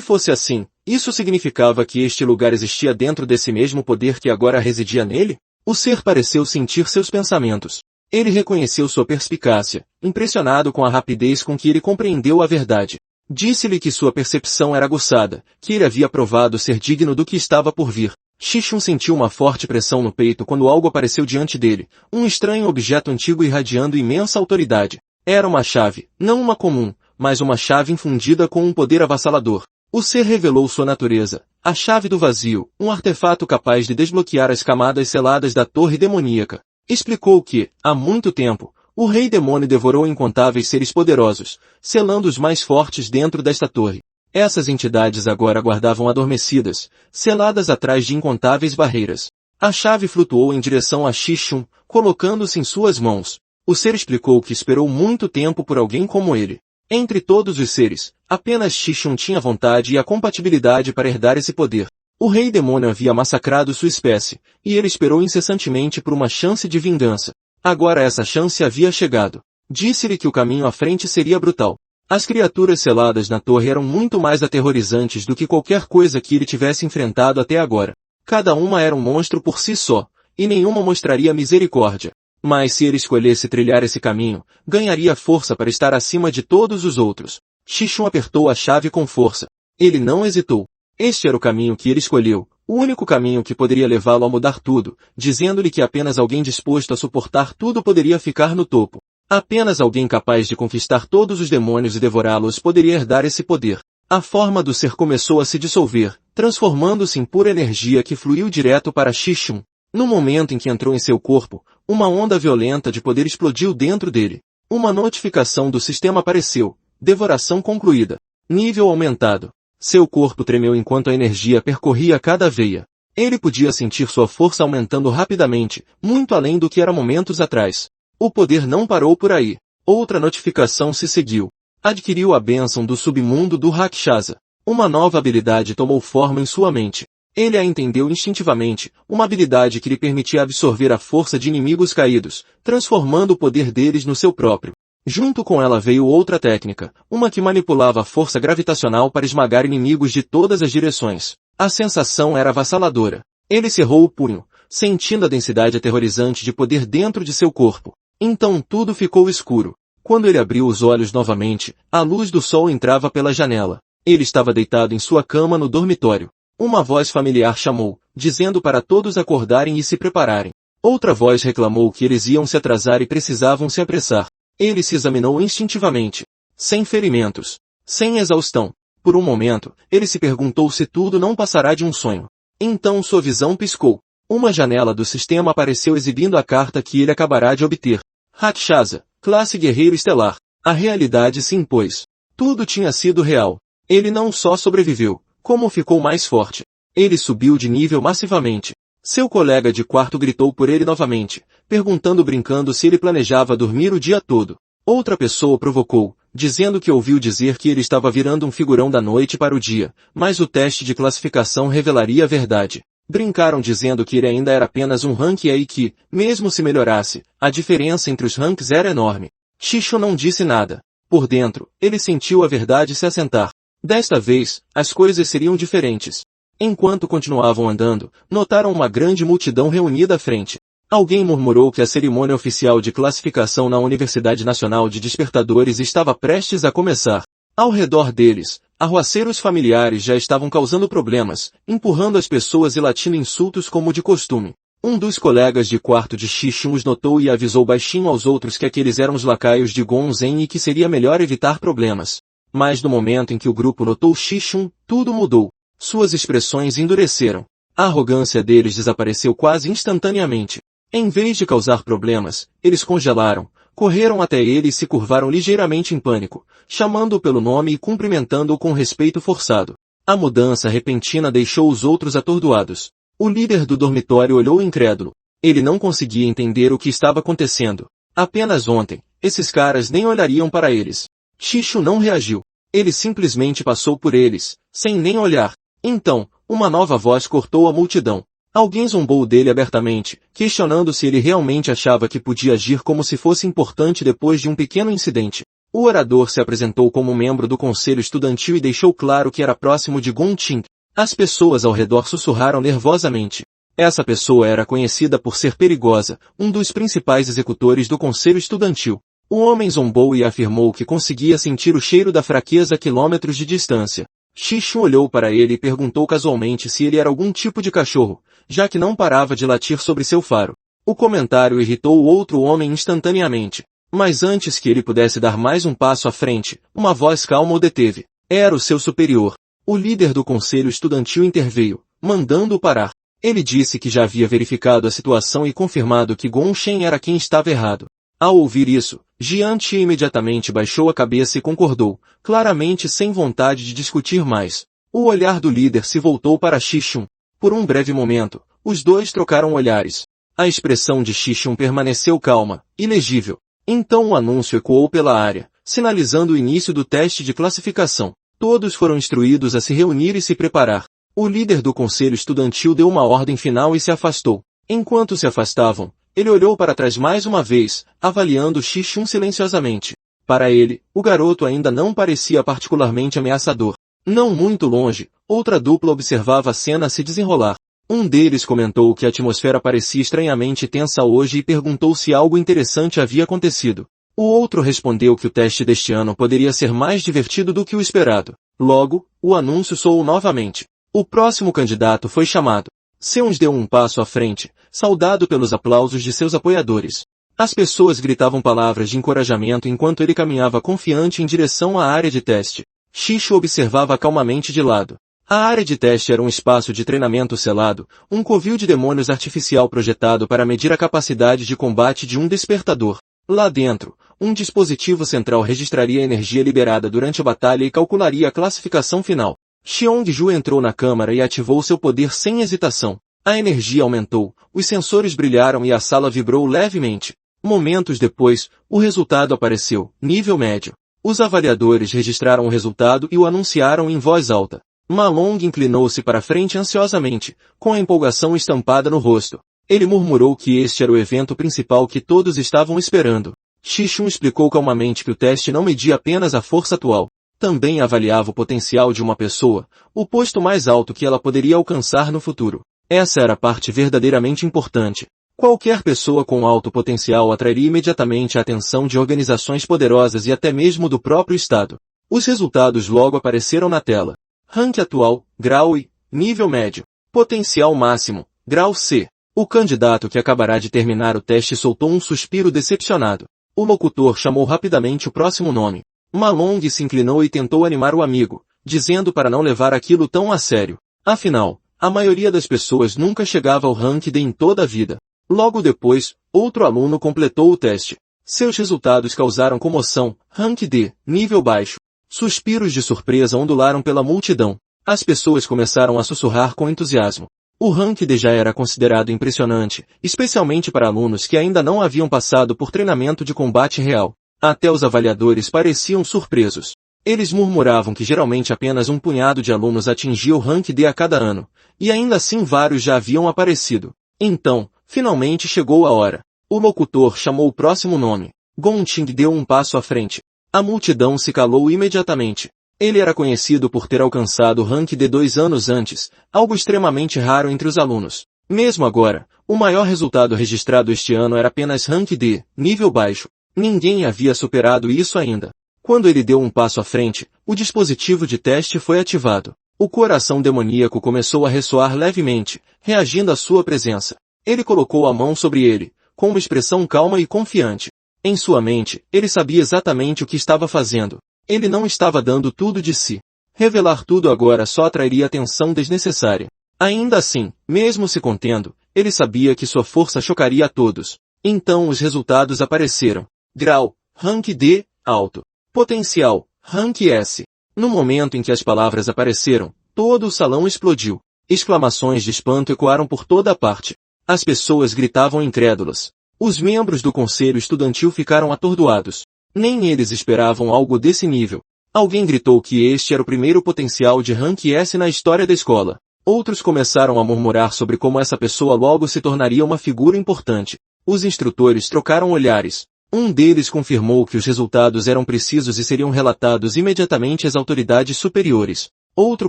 fosse assim, isso significava que este lugar existia dentro desse mesmo poder que agora residia nele? O ser pareceu sentir seus pensamentos. Ele reconheceu sua perspicácia, impressionado com a rapidez com que ele compreendeu a verdade. Disse-lhe que sua percepção era aguçada, que ele havia provado ser digno do que estava por vir. Shishun sentiu uma forte pressão no peito quando algo apareceu diante dele, um estranho objeto antigo irradiando imensa autoridade. Era uma chave, não uma comum, mas uma chave infundida com um poder avassalador. O ser revelou sua natureza, a chave do vazio, um artefato capaz de desbloquear as camadas seladas da torre demoníaca. Explicou que, há muito tempo, o rei demônio devorou incontáveis seres poderosos, selando os mais fortes dentro desta torre. Essas entidades agora aguardavam adormecidas, seladas atrás de incontáveis barreiras. A chave flutuou em direção a Shishun, colocando-se em suas mãos. O ser explicou que esperou muito tempo por alguém como ele. Entre todos os seres, apenas Shishun tinha vontade e a compatibilidade para herdar esse poder. O rei demônio havia massacrado sua espécie, e ele esperou incessantemente por uma chance de vingança. Agora essa chance havia chegado. Disse-lhe que o caminho à frente seria brutal. As criaturas seladas na torre eram muito mais aterrorizantes do que qualquer coisa que ele tivesse enfrentado até agora. Cada uma era um monstro por si só, e nenhuma mostraria misericórdia. Mas se ele escolhesse trilhar esse caminho, ganharia força para estar acima de todos os outros. Shishun apertou a chave com força. Ele não hesitou. Este era o caminho que ele escolheu, o único caminho que poderia levá-lo a mudar tudo, dizendo-lhe que apenas alguém disposto a suportar tudo poderia ficar no topo. Apenas alguém capaz de conquistar todos os demônios e devorá-los poderia herdar esse poder. A forma do ser começou a se dissolver, transformando-se em pura energia que fluiu direto para Shishun. No momento em que entrou em seu corpo, uma onda violenta de poder explodiu dentro dele. Uma notificação do sistema apareceu. Devoração concluída. Nível aumentado. Seu corpo tremeu enquanto a energia percorria cada veia. Ele podia sentir sua força aumentando rapidamente, muito além do que era momentos atrás. O poder não parou por aí. Outra notificação se seguiu. Adquiriu a bênção do submundo do Rakshasa. Uma nova habilidade tomou forma em sua mente. Ele a entendeu instintivamente, uma habilidade que lhe permitia absorver a força de inimigos caídos, transformando o poder deles no seu próprio. Junto com ela veio outra técnica, uma que manipulava a força gravitacional para esmagar inimigos de todas as direções. A sensação era avassaladora. Ele cerrou o punho, sentindo a densidade aterrorizante de poder dentro de seu corpo. Então tudo ficou escuro. Quando ele abriu os olhos novamente, a luz do sol entrava pela janela. Ele estava deitado em sua cama no dormitório. Uma voz familiar chamou, dizendo para todos acordarem e se prepararem. Outra voz reclamou que eles iam se atrasar e precisavam se apressar. Ele se examinou instintivamente. Sem ferimentos. Sem exaustão. Por um momento, ele se perguntou se tudo não passará de um sonho. Então sua visão piscou. Uma janela do sistema apareceu exibindo a carta que ele acabará de obter. Rakshasa, classe guerreiro estelar. A realidade se impôs. Tudo tinha sido real. Ele não só sobreviveu, como ficou mais forte. Ele subiu de nível massivamente. Seu colega de quarto gritou por ele novamente, perguntando brincando se ele planejava dormir o dia todo. Outra pessoa provocou, dizendo que ouviu dizer que ele estava virando um figurão da noite para o dia, mas o teste de classificação revelaria a verdade. Brincaram dizendo que ele ainda era apenas um rank e que, mesmo se melhorasse, a diferença entre os ranks era enorme. Shishun não disse nada. Por dentro, ele sentiu a verdade se assentar. Desta vez, as coisas seriam diferentes. Enquanto continuavam andando, notaram uma grande multidão reunida à frente. Alguém murmurou que a cerimônia oficial de classificação na Universidade Nacional de Despertadores estava prestes a começar. Ao redor deles, arruaceiros familiares já estavam causando problemas, empurrando as pessoas e latindo insultos como de costume. Um dos colegas de quarto de Shishun os notou e avisou baixinho aos outros que aqueles eram os lacaios de Gonzen e que seria melhor evitar problemas. Mas no momento em que o grupo notou Shishun, tudo mudou. Suas expressões endureceram. A arrogância deles desapareceu quase instantaneamente. Em vez de causar problemas, eles congelaram, correram até ele e se curvaram ligeiramente em pânico, chamando-o pelo nome e cumprimentando-o com respeito forçado. A mudança repentina deixou os outros atordoados. O líder do dormitório olhou incrédulo. Ele não conseguia entender o que estava acontecendo. Apenas ontem, esses caras nem olhariam para eles. Shishun não reagiu. Ele simplesmente passou por eles, sem nem olhar. Então, uma nova voz cortou a multidão. Alguém zombou dele abertamente, questionando se ele realmente achava que podia agir como se fosse importante depois de um pequeno incidente. O orador se apresentou como membro do conselho estudantil e deixou claro que era próximo de Gong Qing. As pessoas ao redor sussurraram nervosamente. Essa pessoa era conhecida por ser perigosa, um dos principais executores do conselho estudantil. O homem zombou e afirmou que conseguia sentir o cheiro da fraqueza a quilômetros de distância. Xixun olhou para ele e perguntou casualmente se ele era algum tipo de cachorro, já que não parava de latir sobre seu faro. O comentário irritou o outro homem instantaneamente. Mas antes que ele pudesse dar mais um passo à frente, uma voz calma o deteve. Era o seu superior. O líder do conselho estudantil interveio, mandando-o parar. Ele disse que já havia verificado a situação e confirmado que Gong Shen era quem estava errado. Ao ouvir isso, Jian Qi imediatamente baixou a cabeça e concordou, claramente sem vontade de discutir mais. O olhar do líder se voltou para Xixun. Por um breve momento, os dois trocaram olhares. A expressão de Xixun permaneceu calma, ilegível. Então o anúncio ecoou pela área, sinalizando o início do teste de classificação. Todos foram instruídos a se reunir e se preparar. O líder do conselho estudantil deu uma ordem final e se afastou. Enquanto se afastavam, ele olhou para trás mais uma vez, avaliando Xixun silenciosamente. Para ele, o garoto ainda não parecia particularmente ameaçador. Não muito longe, outra dupla observava a cena se desenrolar. Um deles comentou que a atmosfera parecia estranhamente tensa hoje e perguntou se algo interessante havia acontecido. O outro respondeu que o teste deste ano poderia ser mais divertido do que o esperado. Logo, o anúncio soou novamente. O próximo candidato foi chamado. Seuns deu um passo à frente, saudado pelos aplausos de seus apoiadores. As pessoas gritavam palavras de encorajamento enquanto ele caminhava confiante em direção à área de teste. Xixu observava calmamente de lado. A área de teste era um espaço de treinamento selado, um covil de demônios artificial projetado para medir a capacidade de combate de um despertador. Lá dentro, um dispositivo central registraria a energia liberada durante a batalha e calcularia a classificação final. Xiongju entrou na câmara e ativou seu poder sem hesitação. A energia aumentou, os sensores brilharam e a sala vibrou levemente. Momentos depois, o resultado apareceu, nível médio. Os avaliadores registraram o resultado e o anunciaram em voz alta. Ma Long inclinou-se para frente ansiosamente, com a empolgação estampada no rosto. Ele murmurou que este era o evento principal que todos estavam esperando. Xixun explicou calmamente que o teste não media apenas a força atual. Também avaliava o potencial de uma pessoa, o posto mais alto que ela poderia alcançar no futuro. Essa era a parte verdadeiramente importante. Qualquer pessoa com alto potencial atrairia imediatamente a atenção de organizações poderosas e até mesmo do próprio Estado. Os resultados logo apareceram na tela. Rank atual, grau I, nível médio. Potencial máximo, grau C. O candidato que acabará de terminar o teste soltou um suspiro decepcionado. O locutor chamou rapidamente o próximo nome. Ma Long se inclinou e tentou animar o amigo, dizendo para não levar aquilo tão a sério. Afinal, a maioria das pessoas nunca chegava ao rank D em toda a vida. Logo depois, outro aluno completou o teste. Seus resultados causaram comoção, rank D, nível baixo. Suspiros de surpresa ondularam pela multidão. As pessoas começaram a sussurrar com entusiasmo. O rank D já era considerado impressionante, especialmente para alunos que ainda não haviam passado por treinamento de combate real. Até os avaliadores pareciam surpresos. Eles murmuravam que geralmente apenas um punhado de alunos atingia o rank D a cada ano, e ainda assim vários já haviam aparecido. Então, finalmente chegou a hora. O locutor chamou o próximo nome. Gong Qing deu um passo à frente. A multidão se calou imediatamente. Ele era conhecido por ter alcançado o rank D 2 anos antes, algo extremamente raro entre os alunos. Mesmo agora, o maior resultado registrado este ano era apenas rank D, nível baixo. Ninguém havia superado isso ainda. Quando ele deu um passo à frente, o dispositivo de teste foi ativado. O coração demoníaco começou a ressoar levemente, reagindo à sua presença. Ele colocou a mão sobre ele, com uma expressão calma e confiante. Em sua mente, ele sabia exatamente o que estava fazendo. Ele não estava dando tudo de si. Revelar tudo agora só atrairia atenção desnecessária. Ainda assim, mesmo se contendo, ele sabia que sua força chocaria a todos. Então os resultados apareceram. Grau, rank D, alto. Potencial, rank S. No momento em que as palavras apareceram, todo o salão explodiu. Exclamações de espanto ecoaram por toda a parte. As pessoas gritavam incrédulas. Os membros do conselho estudantil ficaram atordoados. Nem eles esperavam algo desse nível. Alguém gritou que este era o primeiro potencial de rank S na história da escola. Outros começaram a murmurar sobre como essa pessoa logo se tornaria uma figura importante. Os instrutores trocaram olhares. Um deles confirmou que os resultados eram precisos e seriam relatados imediatamente às autoridades superiores. Outro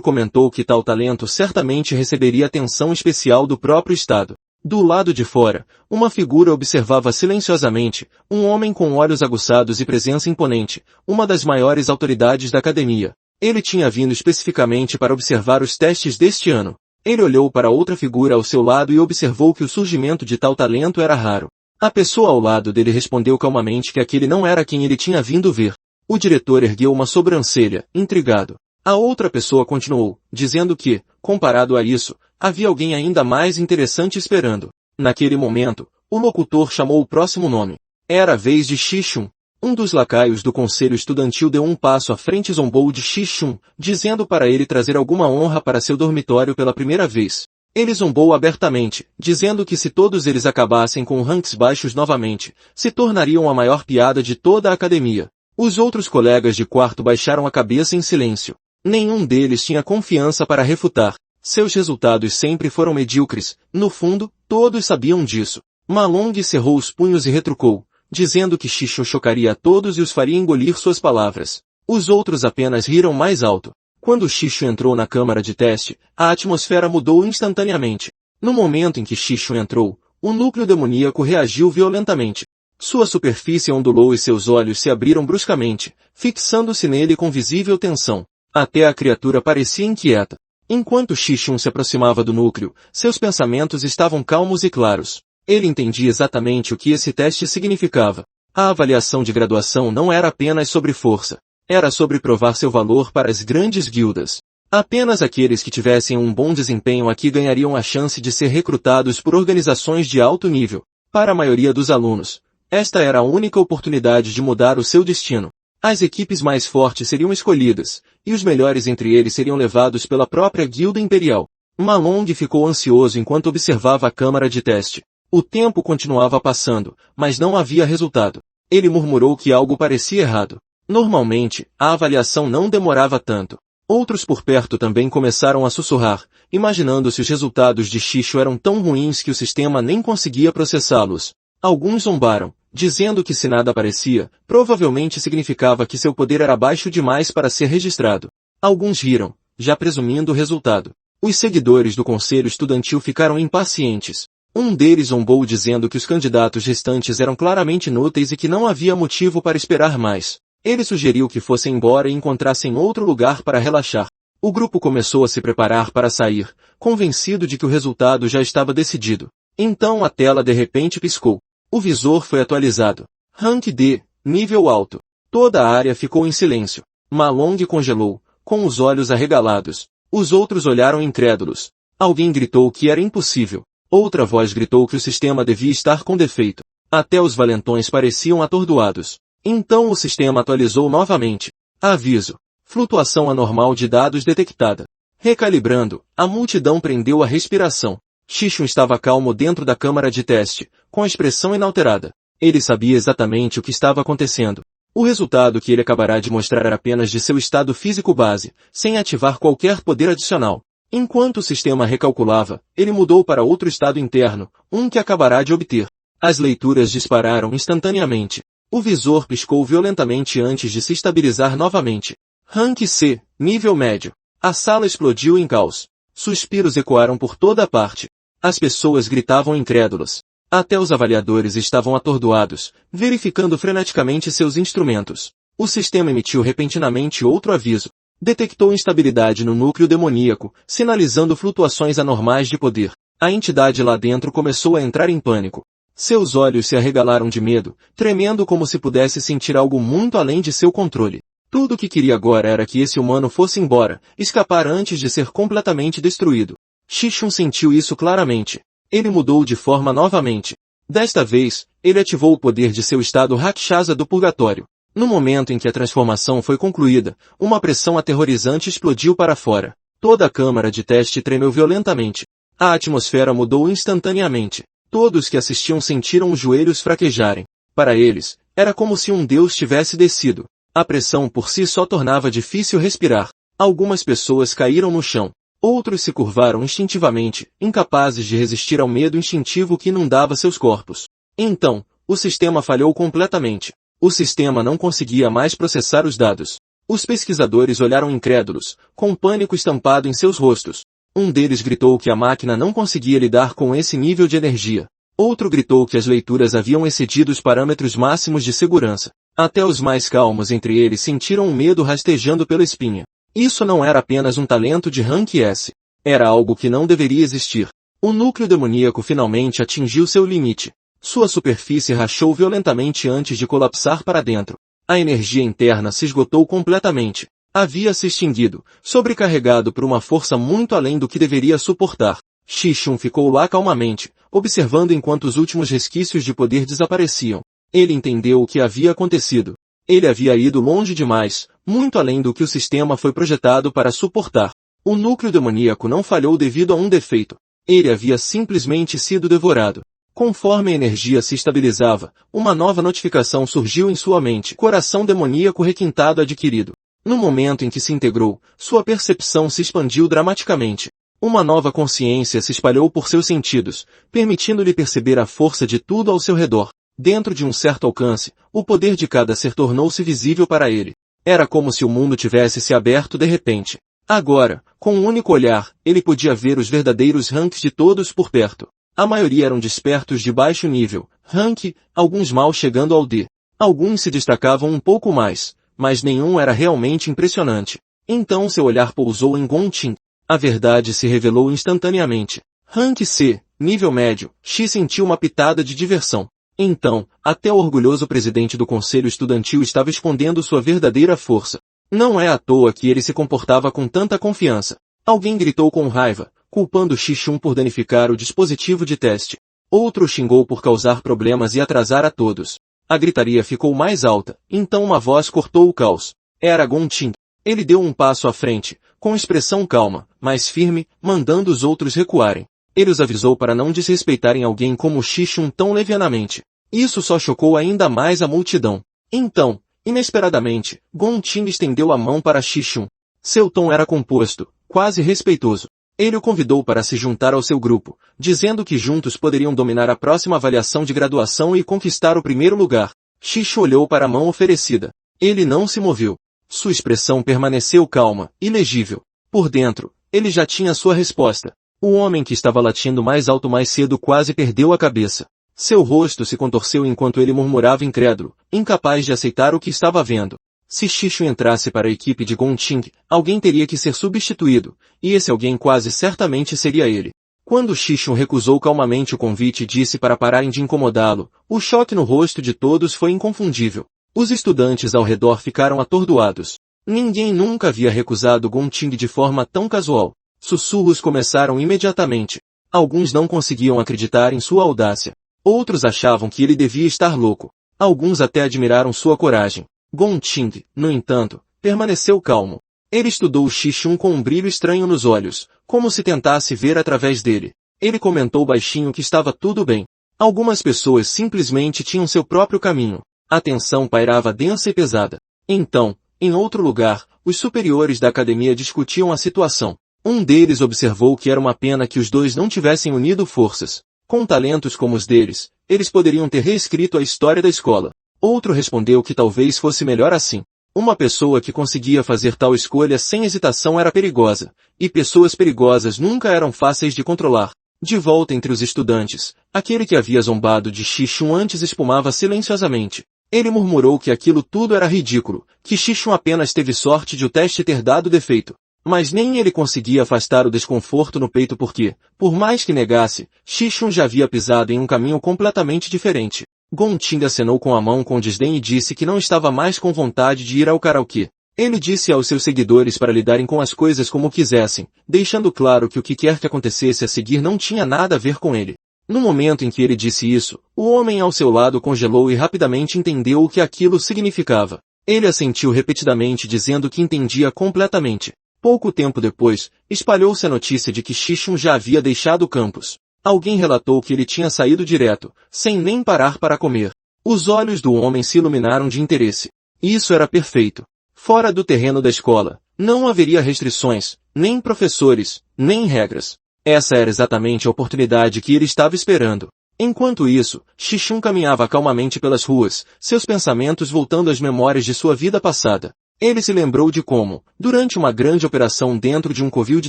comentou que tal talento certamente receberia atenção especial do próprio Estado. Do lado de fora, uma figura observava silenciosamente, um homem com olhos aguçados e presença imponente, uma das maiores autoridades da academia. Ele tinha vindo especificamente para observar os testes deste ano. Ele olhou para outra figura ao seu lado e observou que o surgimento de tal talento era raro. A pessoa ao lado dele respondeu calmamente que aquele não era quem ele tinha vindo ver. O diretor ergueu uma sobrancelha, intrigado. A outra pessoa continuou, dizendo que, comparado a isso, havia alguém ainda mais interessante esperando. Naquele momento, o locutor chamou o próximo nome. Era a vez de Xixun. Um dos lacaios do conselho estudantil deu um passo à frente e zombou de Xixun, dizendo para ele trazer alguma honra para seu dormitório pela primeira vez. Ele zombou abertamente, dizendo que se todos eles acabassem com ranks baixos novamente, se tornariam a maior piada de toda a academia. Os outros colegas de quarto baixaram a cabeça em silêncio. Nenhum deles tinha confiança para refutar. Seus resultados sempre foram medíocres, no fundo, todos sabiam disso. Malong cerrou os punhos e retrucou, dizendo que Xixun chocaria a todos e os faria engolir suas palavras. Os outros apenas riram mais alto. Quando Xixun entrou na câmara de teste, a atmosfera mudou instantaneamente. No momento em que Xixun entrou, o núcleo demoníaco reagiu violentamente. Sua superfície ondulou e seus olhos se abriram bruscamente, fixando-se nele com visível tensão. Até a criatura parecia inquieta. Enquanto Xixun se aproximava do núcleo, seus pensamentos estavam calmos e claros. Ele entendia exatamente o que esse teste significava. A avaliação de graduação não era apenas sobre força. Era sobre provar seu valor para as grandes guildas. Apenas aqueles que tivessem um bom desempenho aqui ganhariam a chance de ser recrutados por organizações de alto nível. Para a maioria dos alunos, esta era a única oportunidade de mudar o seu destino. As equipes mais fortes seriam escolhidas, e os melhores entre eles seriam levados pela própria guilda imperial. Malong ficou ansioso enquanto observava a câmara de teste. O tempo continuava passando, mas não havia resultado. Ele murmurou que algo parecia errado. Normalmente, a avaliação não demorava tanto. Outros por perto também começaram a sussurrar, imaginando se os resultados de Xixun eram tão ruins que o sistema nem conseguia processá-los. Alguns zombaram, dizendo que se nada aparecia, provavelmente significava que seu poder era baixo demais para ser registrado. Alguns riram, já presumindo o resultado. Os seguidores do conselho estudantil ficaram impacientes. Um deles zombou dizendo que os candidatos restantes eram claramente inúteis e que não havia motivo para esperar mais. Ele sugeriu que fossem embora e encontrassem outro lugar para relaxar. O grupo começou a se preparar para sair, convencido de que o resultado já estava decidido. Então a tela de repente piscou. O visor foi atualizado. Rank D, nível alto. Toda a área ficou em silêncio. Malong congelou, com os olhos arregalados. Os outros olharam incrédulos. Alguém gritou que era impossível. Outra voz gritou que o sistema devia estar com defeito. Até os valentões pareciam atordoados. Então o sistema atualizou novamente. Aviso. Flutuação anormal de dados detectada. Recalibrando, a multidão prendeu a respiração. Xixun estava calmo dentro da câmara de teste, com a expressão inalterada. Ele sabia exatamente o que estava acontecendo. O resultado que ele acabará de mostrar era apenas de seu estado físico base, sem ativar qualquer poder adicional. Enquanto o sistema recalculava, ele mudou para outro estado interno, um que acabará de obter. As leituras dispararam instantaneamente. O visor piscou violentamente antes de se estabilizar novamente. Rank C, nível médio. A sala explodiu em caos. Suspiros ecoaram por toda a parte. As pessoas gritavam incrédulas. Até os avaliadores estavam atordoados, verificando freneticamente seus instrumentos. O sistema emitiu repentinamente outro aviso. Detectou instabilidade no núcleo demoníaco, sinalizando flutuações anormais de poder. A entidade lá dentro começou a entrar em pânico. Seus olhos se arregalaram de medo, tremendo como se pudesse sentir algo muito além de seu controle. Tudo o que queria agora era que esse humano fosse embora, escapar antes de ser completamente destruído. Xixun sentiu isso claramente. Ele mudou de forma novamente. Desta vez, ele ativou o poder de seu estado Rakshasa do Purgatório. No momento em que a transformação foi concluída, uma pressão aterrorizante explodiu para fora. Toda a câmara de teste tremeu violentamente. A atmosfera mudou instantaneamente. Todos que assistiam sentiram os joelhos fraquejarem. Para eles, era como se um deus tivesse descido. A pressão por si só tornava difícil respirar. Algumas pessoas caíram no chão. Outros se curvaram instintivamente, incapazes de resistir ao medo instintivo que inundava seus corpos. Então, o sistema falhou completamente. O sistema não conseguia mais processar os dados. Os pesquisadores olharam incrédulos, com pânico estampado em seus rostos. Um deles gritou que a máquina não conseguia lidar com esse nível de energia. Outro gritou que as leituras haviam excedido os parâmetros máximos de segurança. Até os mais calmos entre eles sentiram um medo rastejando pela espinha. Isso não era apenas um talento de Rank S. Era algo que não deveria existir. O núcleo demoníaco finalmente atingiu seu limite. Sua superfície rachou violentamente antes de colapsar para dentro. A energia interna se esgotou completamente. Havia se extinguido, sobrecarregado por uma força muito além do que deveria suportar. Shishun ficou lá calmamente, observando enquanto os últimos resquícios de poder desapareciam. Ele entendeu o que havia acontecido. Ele havia ido longe demais, muito além do que o sistema foi projetado para suportar. O núcleo demoníaco não falhou devido a um defeito. Ele havia simplesmente sido devorado. Conforme a energia se estabilizava, uma nova notificação surgiu em sua mente. Coração demoníaco requintado adquirido. No momento em que se integrou, sua percepção se expandiu dramaticamente. Uma nova consciência se espalhou por seus sentidos, permitindo-lhe perceber a força de tudo ao seu redor. Dentro de um certo alcance, o poder de cada ser tornou-se visível para ele. Era como se o mundo tivesse se aberto de repente. Agora, com um único olhar, ele podia ver os verdadeiros ranks de todos por perto. A maioria eram despertos de baixo nível, rank, alguns mal chegando ao D. Alguns se destacavam um pouco mais, mas nenhum era realmente impressionante. Então seu olhar pousou em Gontin. A verdade se revelou instantaneamente. Rank C, nível médio, X sentiu uma pitada de diversão. Então, até o orgulhoso presidente do conselho estudantil estava escondendo sua verdadeira força. Não é à toa que ele se comportava com tanta confiança. Alguém gritou com raiva, culpando Shishun por danificar o dispositivo de teste. Outro o xingou por causar problemas e atrasar a todos. A gritaria ficou mais alta, então uma voz cortou o caos. Era Gontin. Ele deu um passo à frente, com expressão calma, mas firme, mandando os outros recuarem. Ele os avisou para não desrespeitarem alguém como Shishun tão levianamente. Isso só chocou ainda mais a multidão. Então, inesperadamente, Gontin estendeu a mão para Shishun. Seu tom era composto, quase respeitoso. Ele o convidou para se juntar ao seu grupo, dizendo que juntos poderiam dominar a próxima avaliação de graduação e conquistar o primeiro lugar. Shishun olhou para a mão oferecida. Ele não se moveu. Sua expressão permaneceu calma, ilegível. Por dentro, ele já tinha sua resposta. O homem que estava latindo mais alto mais cedo quase perdeu a cabeça. Seu rosto se contorceu enquanto ele murmurava incrédulo, incapaz de aceitar o que estava vendo. Se Shishun entrasse para a equipe de Gontin, alguém teria que ser substituído, e esse alguém quase certamente seria ele. Quando Shishun recusou calmamente o convite e disse para pararem de incomodá-lo, o choque no rosto de todos foi inconfundível. Os estudantes ao redor ficaram atordoados. Ninguém nunca havia recusado Gontin de forma tão casual. Sussurros começaram imediatamente. Alguns não conseguiam acreditar em sua audácia. Outros achavam que ele devia estar louco. Alguns até admiraram sua coragem. Gontin, no entanto, permaneceu calmo. Ele estudou Shishun com um brilho estranho nos olhos, como se tentasse ver através dele. Ele comentou baixinho que estava tudo bem. Algumas pessoas simplesmente tinham seu próprio caminho. A tensão pairava densa e pesada. Então, em outro lugar, os superiores da academia discutiam a situação. Um deles observou que era uma pena que os dois não tivessem unido forças. Com talentos como os deles, eles poderiam ter reescrito a história da escola. Outro respondeu que talvez fosse melhor assim. Uma pessoa que conseguia fazer tal escolha sem hesitação era perigosa, e pessoas perigosas nunca eram fáceis de controlar. De volta entre os estudantes, aquele que havia zombado de Shishun antes espumava silenciosamente. Ele murmurou que aquilo tudo era ridículo, que Shishun apenas teve sorte de o teste ter dado defeito. Mas nem ele conseguia afastar o desconforto no peito porque, por mais que negasse, Shishun já havia pisado em um caminho completamente diferente. Gontin acenou com a mão com desdém e disse que não estava mais com vontade de ir ao karaokê. Ele disse aos seus seguidores para lidarem com as coisas como quisessem, deixando claro que o que quer que acontecesse a seguir não tinha nada a ver com ele. No momento em que ele disse isso, o homem ao seu lado congelou e rapidamente entendeu o que aquilo significava. Ele assentiu repetidamente dizendo que entendia completamente. Pouco tempo depois, espalhou-se a notícia de que Shishun já havia deixado o campus. Alguém relatou que ele tinha saído direto, sem nem parar para comer. Os olhos do homem se iluminaram de interesse. Isso era perfeito. Fora do terreno da escola, não haveria restrições, Nem professores, nem regras. Essa era exatamente a oportunidade que ele estava esperando. Enquanto isso, Xixun caminhava calmamente pelas ruas, seus pensamentos voltando às memórias de sua vida passada. Ele se lembrou de como, durante uma grande operação dentro de um covil de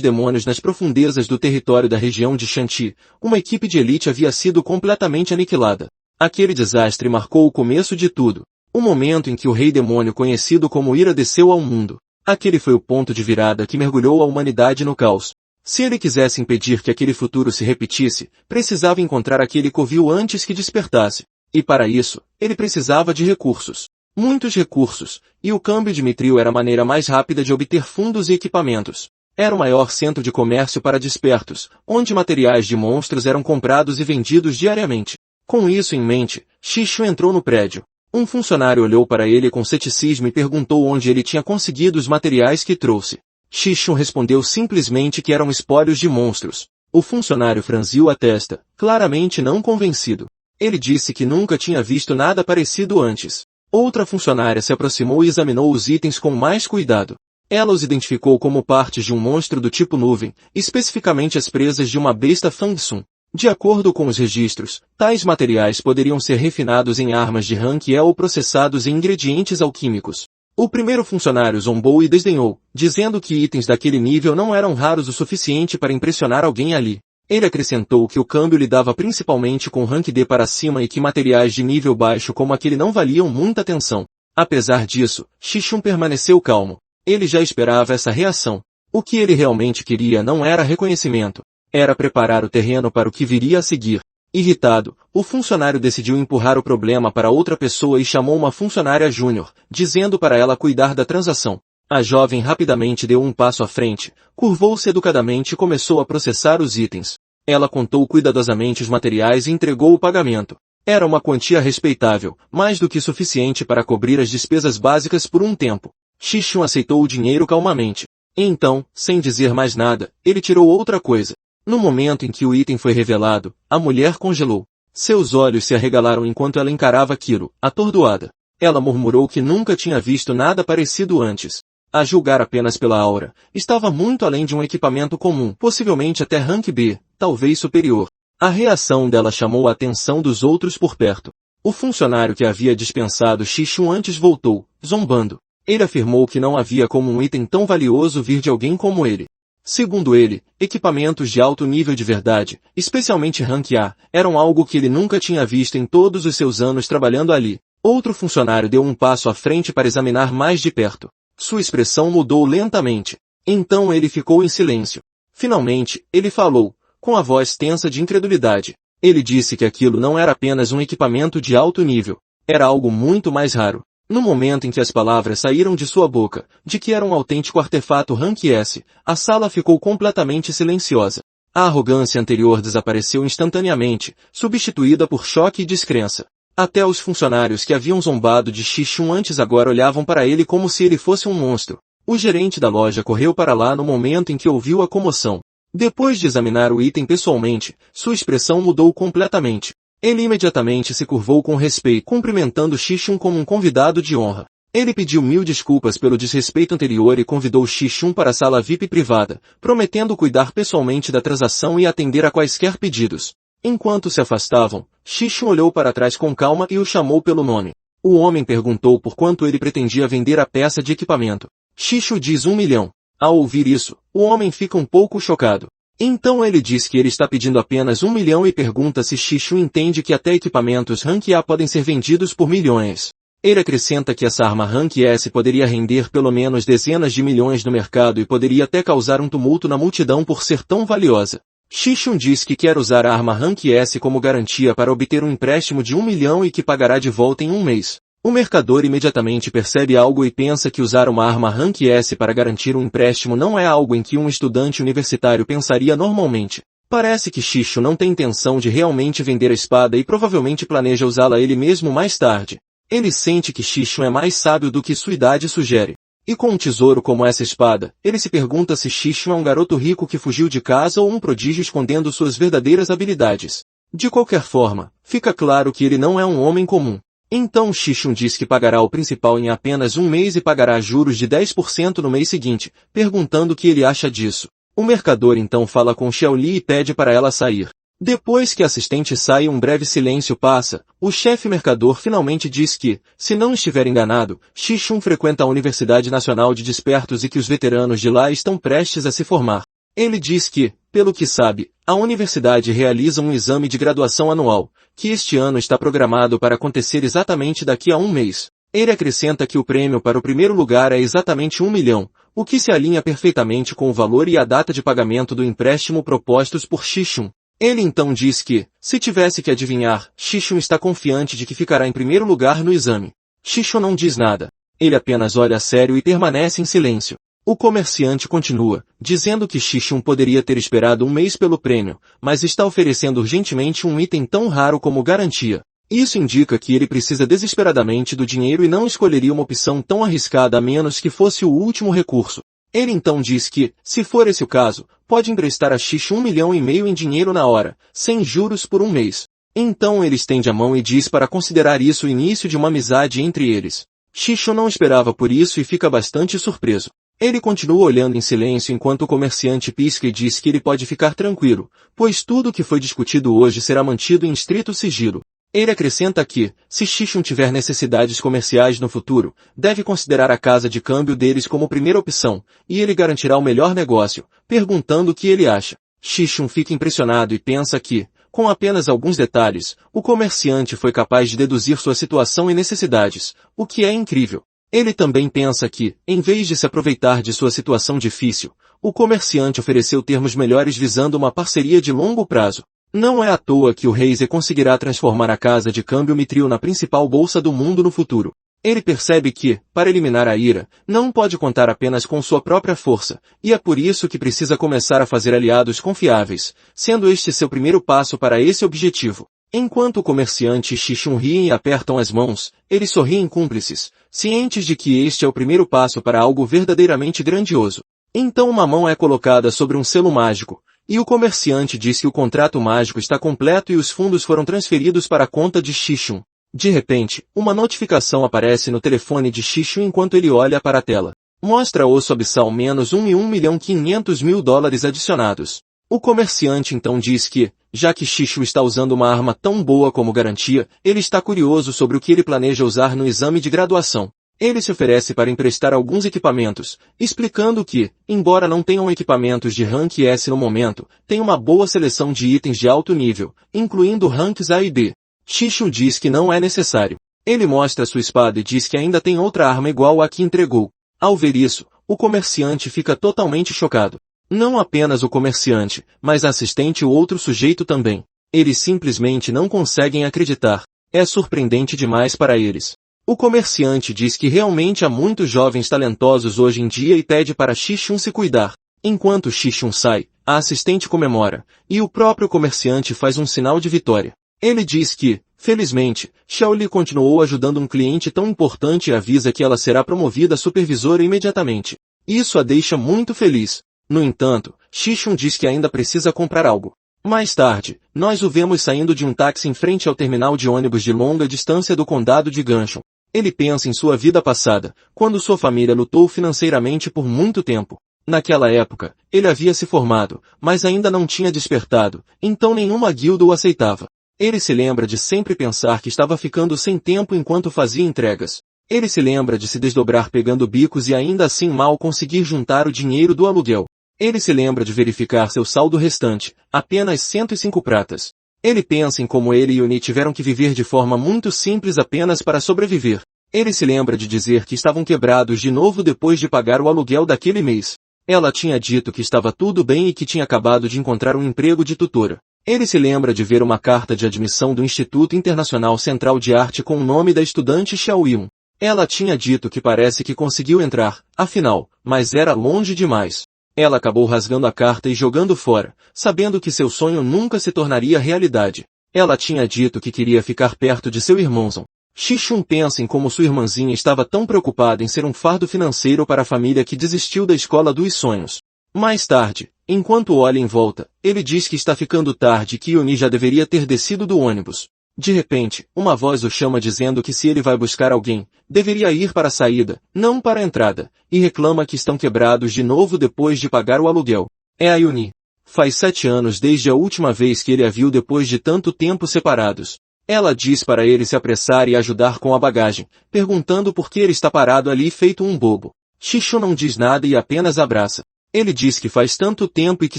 demônios nas profundezas do território da região de Shanti, uma equipe de elite havia sido completamente aniquilada. Aquele desastre marcou o começo de tudo. O momento em que o rei demônio conhecido como Ira desceu ao mundo. Aquele foi o ponto de virada que mergulhou a humanidade no caos. Se ele quisesse impedir que aquele futuro se repetisse, precisava encontrar aquele covil antes que despertasse. E para isso, ele precisava de recursos. Muitos recursos, e o câmbio de Mithril era a maneira mais rápida de obter fundos e equipamentos. Era o maior centro de comércio para despertos, onde materiais de monstros eram comprados e vendidos diariamente. Com isso em mente, Xixu entrou no prédio. Um funcionário olhou para ele com ceticismo e perguntou onde ele tinha conseguido os materiais que trouxe. Xixu respondeu simplesmente que eram espólios de monstros. O funcionário franziu a testa, claramente não convencido. Ele disse que nunca tinha visto nada parecido antes. Outra funcionária se aproximou e examinou os itens com mais cuidado. Ela os identificou como partes de um monstro do tipo nuvem, especificamente as presas de uma besta Fangsun. De acordo com os registros, tais materiais poderiam ser refinados em armas de rank E ou processados em ingredientes alquímicos. O primeiro funcionário zombou e desdenhou, dizendo que itens daquele nível não eram raros o suficiente para impressionar alguém ali. Ele acrescentou que o câmbio lidava principalmente com rank D para cima e que materiais de nível baixo como aquele não valiam muita atenção. Apesar disso, Xixun permaneceu calmo. Ele já esperava essa reação. O que ele realmente queria não era reconhecimento. Era preparar o terreno para o que viria a seguir. Irritado, o funcionário decidiu empurrar o problema para outra pessoa e chamou uma funcionária júnior, dizendo para ela cuidar da transação. A jovem rapidamente deu um passo à frente, curvou-se educadamente e começou a processar os itens. Ela contou cuidadosamente os materiais e entregou o pagamento. Era uma quantia respeitável, mais do que suficiente para cobrir as despesas básicas por um tempo. Xixun aceitou o dinheiro calmamente. Então, sem dizer mais nada, ele tirou outra coisa. No momento em que o item foi revelado, a mulher congelou. Seus olhos se arregalaram enquanto ela encarava aquilo, atordoada. Ela murmurou que nunca tinha visto nada parecido antes. A julgar apenas pela aura, estava muito além de um equipamento comum, possivelmente até rank B, talvez superior. A reação dela chamou a atenção dos outros por perto. O funcionário que havia dispensado Xixun antes voltou, zombando. Ele afirmou que não havia como um item tão valioso vir de alguém como ele. Segundo ele, equipamentos de alto nível de verdade, especialmente rank A, eram algo que ele nunca tinha visto em todos os seus anos trabalhando ali. Outro funcionário deu um passo à frente para examinar mais de perto. Sua expressão mudou lentamente. Então ele ficou em silêncio. Finalmente, ele falou, com a voz tensa de incredulidade. Ele disse que aquilo não era apenas um equipamento de alto nível. Era algo muito mais raro. No momento em que as palavras saíram de sua boca, de que era um autêntico artefato Rank S, a sala ficou completamente silenciosa. A arrogância anterior desapareceu instantaneamente, substituída por choque e descrença. Até os funcionários que haviam zombado de Xixun antes agora olhavam para ele como se ele fosse um monstro. O gerente da loja correu para lá no momento em que ouviu a comoção. Depois de examinar o item pessoalmente, sua expressão mudou completamente. Ele imediatamente se curvou com respeito, cumprimentando Xixun como um convidado de honra. Ele pediu 1000 desculpas pelo desrespeito anterior e convidou Xixun para a sala VIP privada, prometendo cuidar pessoalmente da transação e atender a quaisquer pedidos. Enquanto se afastavam, Xixun olhou para trás com calma e o chamou pelo nome. O homem perguntou por quanto ele pretendia vender a peça de equipamento. Xixun diz 1 milhão. Ao ouvir isso, o homem fica um pouco chocado. Então ele diz que ele está pedindo apenas 1 milhão e pergunta se Xixun entende que até equipamentos Rank A podem ser vendidos por milhões. Ele acrescenta que essa arma Rank S poderia render pelo menos dezenas de milhões no mercado e poderia até causar um tumulto na multidão por ser tão valiosa. Xixun diz que quer usar a arma Rank S como garantia para obter um empréstimo de 1 milhão e que pagará de volta em um mês. O mercador imediatamente percebe algo e pensa que usar uma arma Rank S para garantir um empréstimo não é algo em que um estudante universitário pensaria normalmente. Parece que Xixun não tem intenção de realmente vender a espada e provavelmente planeja usá-la ele mesmo mais tarde. Ele sente que Xixun é mais sábio do que sua idade sugere. E com um tesouro como essa espada, ele se pergunta se Xixun é um garoto rico que fugiu de casa ou um prodígio escondendo suas verdadeiras habilidades. De qualquer forma, fica claro que ele não é um homem comum. Então Xixun diz que pagará o principal em apenas um mês e pagará juros de 10% no mês seguinte, perguntando o que ele acha disso. O mercador então fala com Xiaoli e pede para ela sair. Depois que a assistente sai um breve silêncio passa, o chefe mercador finalmente diz que, se não estiver enganado, Xixun frequenta a Universidade Nacional de Despertos e que os veteranos de lá estão prestes a se formar. Ele diz que, pelo que sabe, a universidade realiza um exame de graduação anual, que este ano está programado para acontecer exatamente daqui a um mês. Ele acrescenta que o prêmio para o primeiro lugar é exatamente 1 milhão, o que se alinha perfeitamente com o valor e a data de pagamento do empréstimo propostos por Xixun. Ele então diz que, se tivesse que adivinhar, Xixun está confiante de que ficará em primeiro lugar no exame. Xixun não diz nada. Ele apenas olha sério e permanece em silêncio. O comerciante continua, dizendo que Xixun poderia ter esperado um mês pelo prêmio, mas está oferecendo urgentemente um item tão raro como garantia. Isso indica que ele precisa desesperadamente do dinheiro e não escolheria uma opção tão arriscada a menos que fosse o último recurso. Ele então diz que, se for esse o caso, pode emprestar a Xixun 1,5 milhão em dinheiro na hora, sem juros por um mês. Então ele estende a mão e diz para considerar isso o início de uma amizade entre eles. Xixun não esperava por isso e fica bastante surpreso. Ele continua olhando em silêncio enquanto o comerciante pisca e diz que ele pode ficar tranquilo, pois tudo o que foi discutido hoje será mantido em estrito sigilo. Ele acrescenta que, se Xixun tiver necessidades comerciais no futuro, deve considerar a casa de câmbio deles como primeira opção, e ele garantirá o melhor negócio, perguntando o que ele acha. Xixun fica impressionado e pensa que, com apenas alguns detalhes, o comerciante foi capaz de deduzir sua situação e necessidades, o que é incrível. Ele também pensa que, em vez de se aproveitar de sua situação difícil, o comerciante ofereceu termos melhores visando uma parceria de longo prazo. Não é à toa que o Razer conseguirá transformar a casa de câmbio Mithril na principal bolsa do mundo no futuro. Ele percebe que, para eliminar a ira, não pode contar apenas com sua própria força, e é por isso que precisa começar a fazer aliados confiáveis, sendo este seu primeiro passo para esse objetivo. Enquanto o comerciante e Xixun riem e apertam as mãos, eles sorriem cúmplices, cientes de que este é o primeiro passo para algo verdadeiramente grandioso. Então uma mão é colocada sobre um selo mágico, e o comerciante diz que o contrato mágico está completo e os fundos foram transferidos para a conta de Xixun. De repente, uma notificação aparece no telefone de Xixun enquanto ele olha para a tela. Mostra osso abissal menos 1.500.000 dólares adicionados. O comerciante então diz que, já que Xixun está usando uma arma tão boa como garantia, ele está curioso sobre o que ele planeja usar no exame de graduação. Ele se oferece para emprestar alguns equipamentos, explicando que, embora não tenham equipamentos de Rank S no momento, tem uma boa seleção de itens de alto nível, incluindo Ranks A e B. Xixun diz que não é necessário. Ele mostra sua espada e diz que ainda tem outra arma igual à que entregou. Ao ver isso, o comerciante fica totalmente chocado. Não apenas o comerciante, mas a assistente e o outro sujeito também. Eles simplesmente não conseguem acreditar. É surpreendente demais para eles. O comerciante diz que realmente há muitos jovens talentosos hoje em dia e pede para Xixun se cuidar. Enquanto Xixun sai, a assistente comemora, e o próprio comerciante faz um sinal de vitória. Ele diz que, felizmente, Xiaoli continuou ajudando um cliente tão importante e avisa que ela será promovida a supervisora imediatamente. Isso a deixa muito feliz. No entanto, Xixun diz que ainda precisa comprar algo. Mais tarde, nós o vemos saindo de um táxi em frente ao terminal de ônibus de longa distância do condado de Ganshun. Ele pensa em sua vida passada, quando sua família lutou financeiramente por muito tempo. Naquela época, ele havia se formado, mas ainda não tinha despertado, então nenhuma guilda o aceitava. Ele se lembra de sempre pensar que estava ficando sem tempo enquanto fazia entregas. Ele se lembra de se desdobrar pegando bicos e ainda assim mal conseguir juntar o dinheiro do aluguel. Ele se lembra de verificar seu saldo restante, apenas 105 pratas. Ele pensa em como ele e Oni tiveram que viver de forma muito simples apenas para sobreviver. Ele se lembra de dizer que estavam quebrados de novo depois de pagar o aluguel daquele mês. Ela tinha dito que estava tudo bem e que tinha acabado de encontrar um emprego de tutora. Ele se lembra de ver uma carta de admissão do Instituto Internacional Central de Arte com o nome da estudante Xiao Yun. Ela tinha dito que parece que conseguiu entrar, afinal, mas era longe demais. Ela acabou rasgando a carta e jogando fora, sabendo que seu sonho nunca se tornaria realidade. Ela tinha dito que queria ficar perto de seu irmãozão. Xixun pensa em como sua irmãzinha estava tão preocupada em ser um fardo financeiro para a família que desistiu da escola dos sonhos. Mais tarde, enquanto olha em volta, ele diz que está ficando tarde e que Oni já deveria ter descido do ônibus. De repente, uma voz o chama dizendo que se ele vai buscar alguém, deveria ir para a saída, não para a entrada, e reclama que estão quebrados de novo depois de pagar o aluguel. É a Yuni. Faz 7 anos desde a última vez que ele a viu depois de tanto tempo separados. Ela diz para ele se apressar e ajudar com a bagagem, perguntando por que ele está parado ali feito um bobo. Shishu não diz nada e apenas abraça. Ele diz que faz tanto tempo e que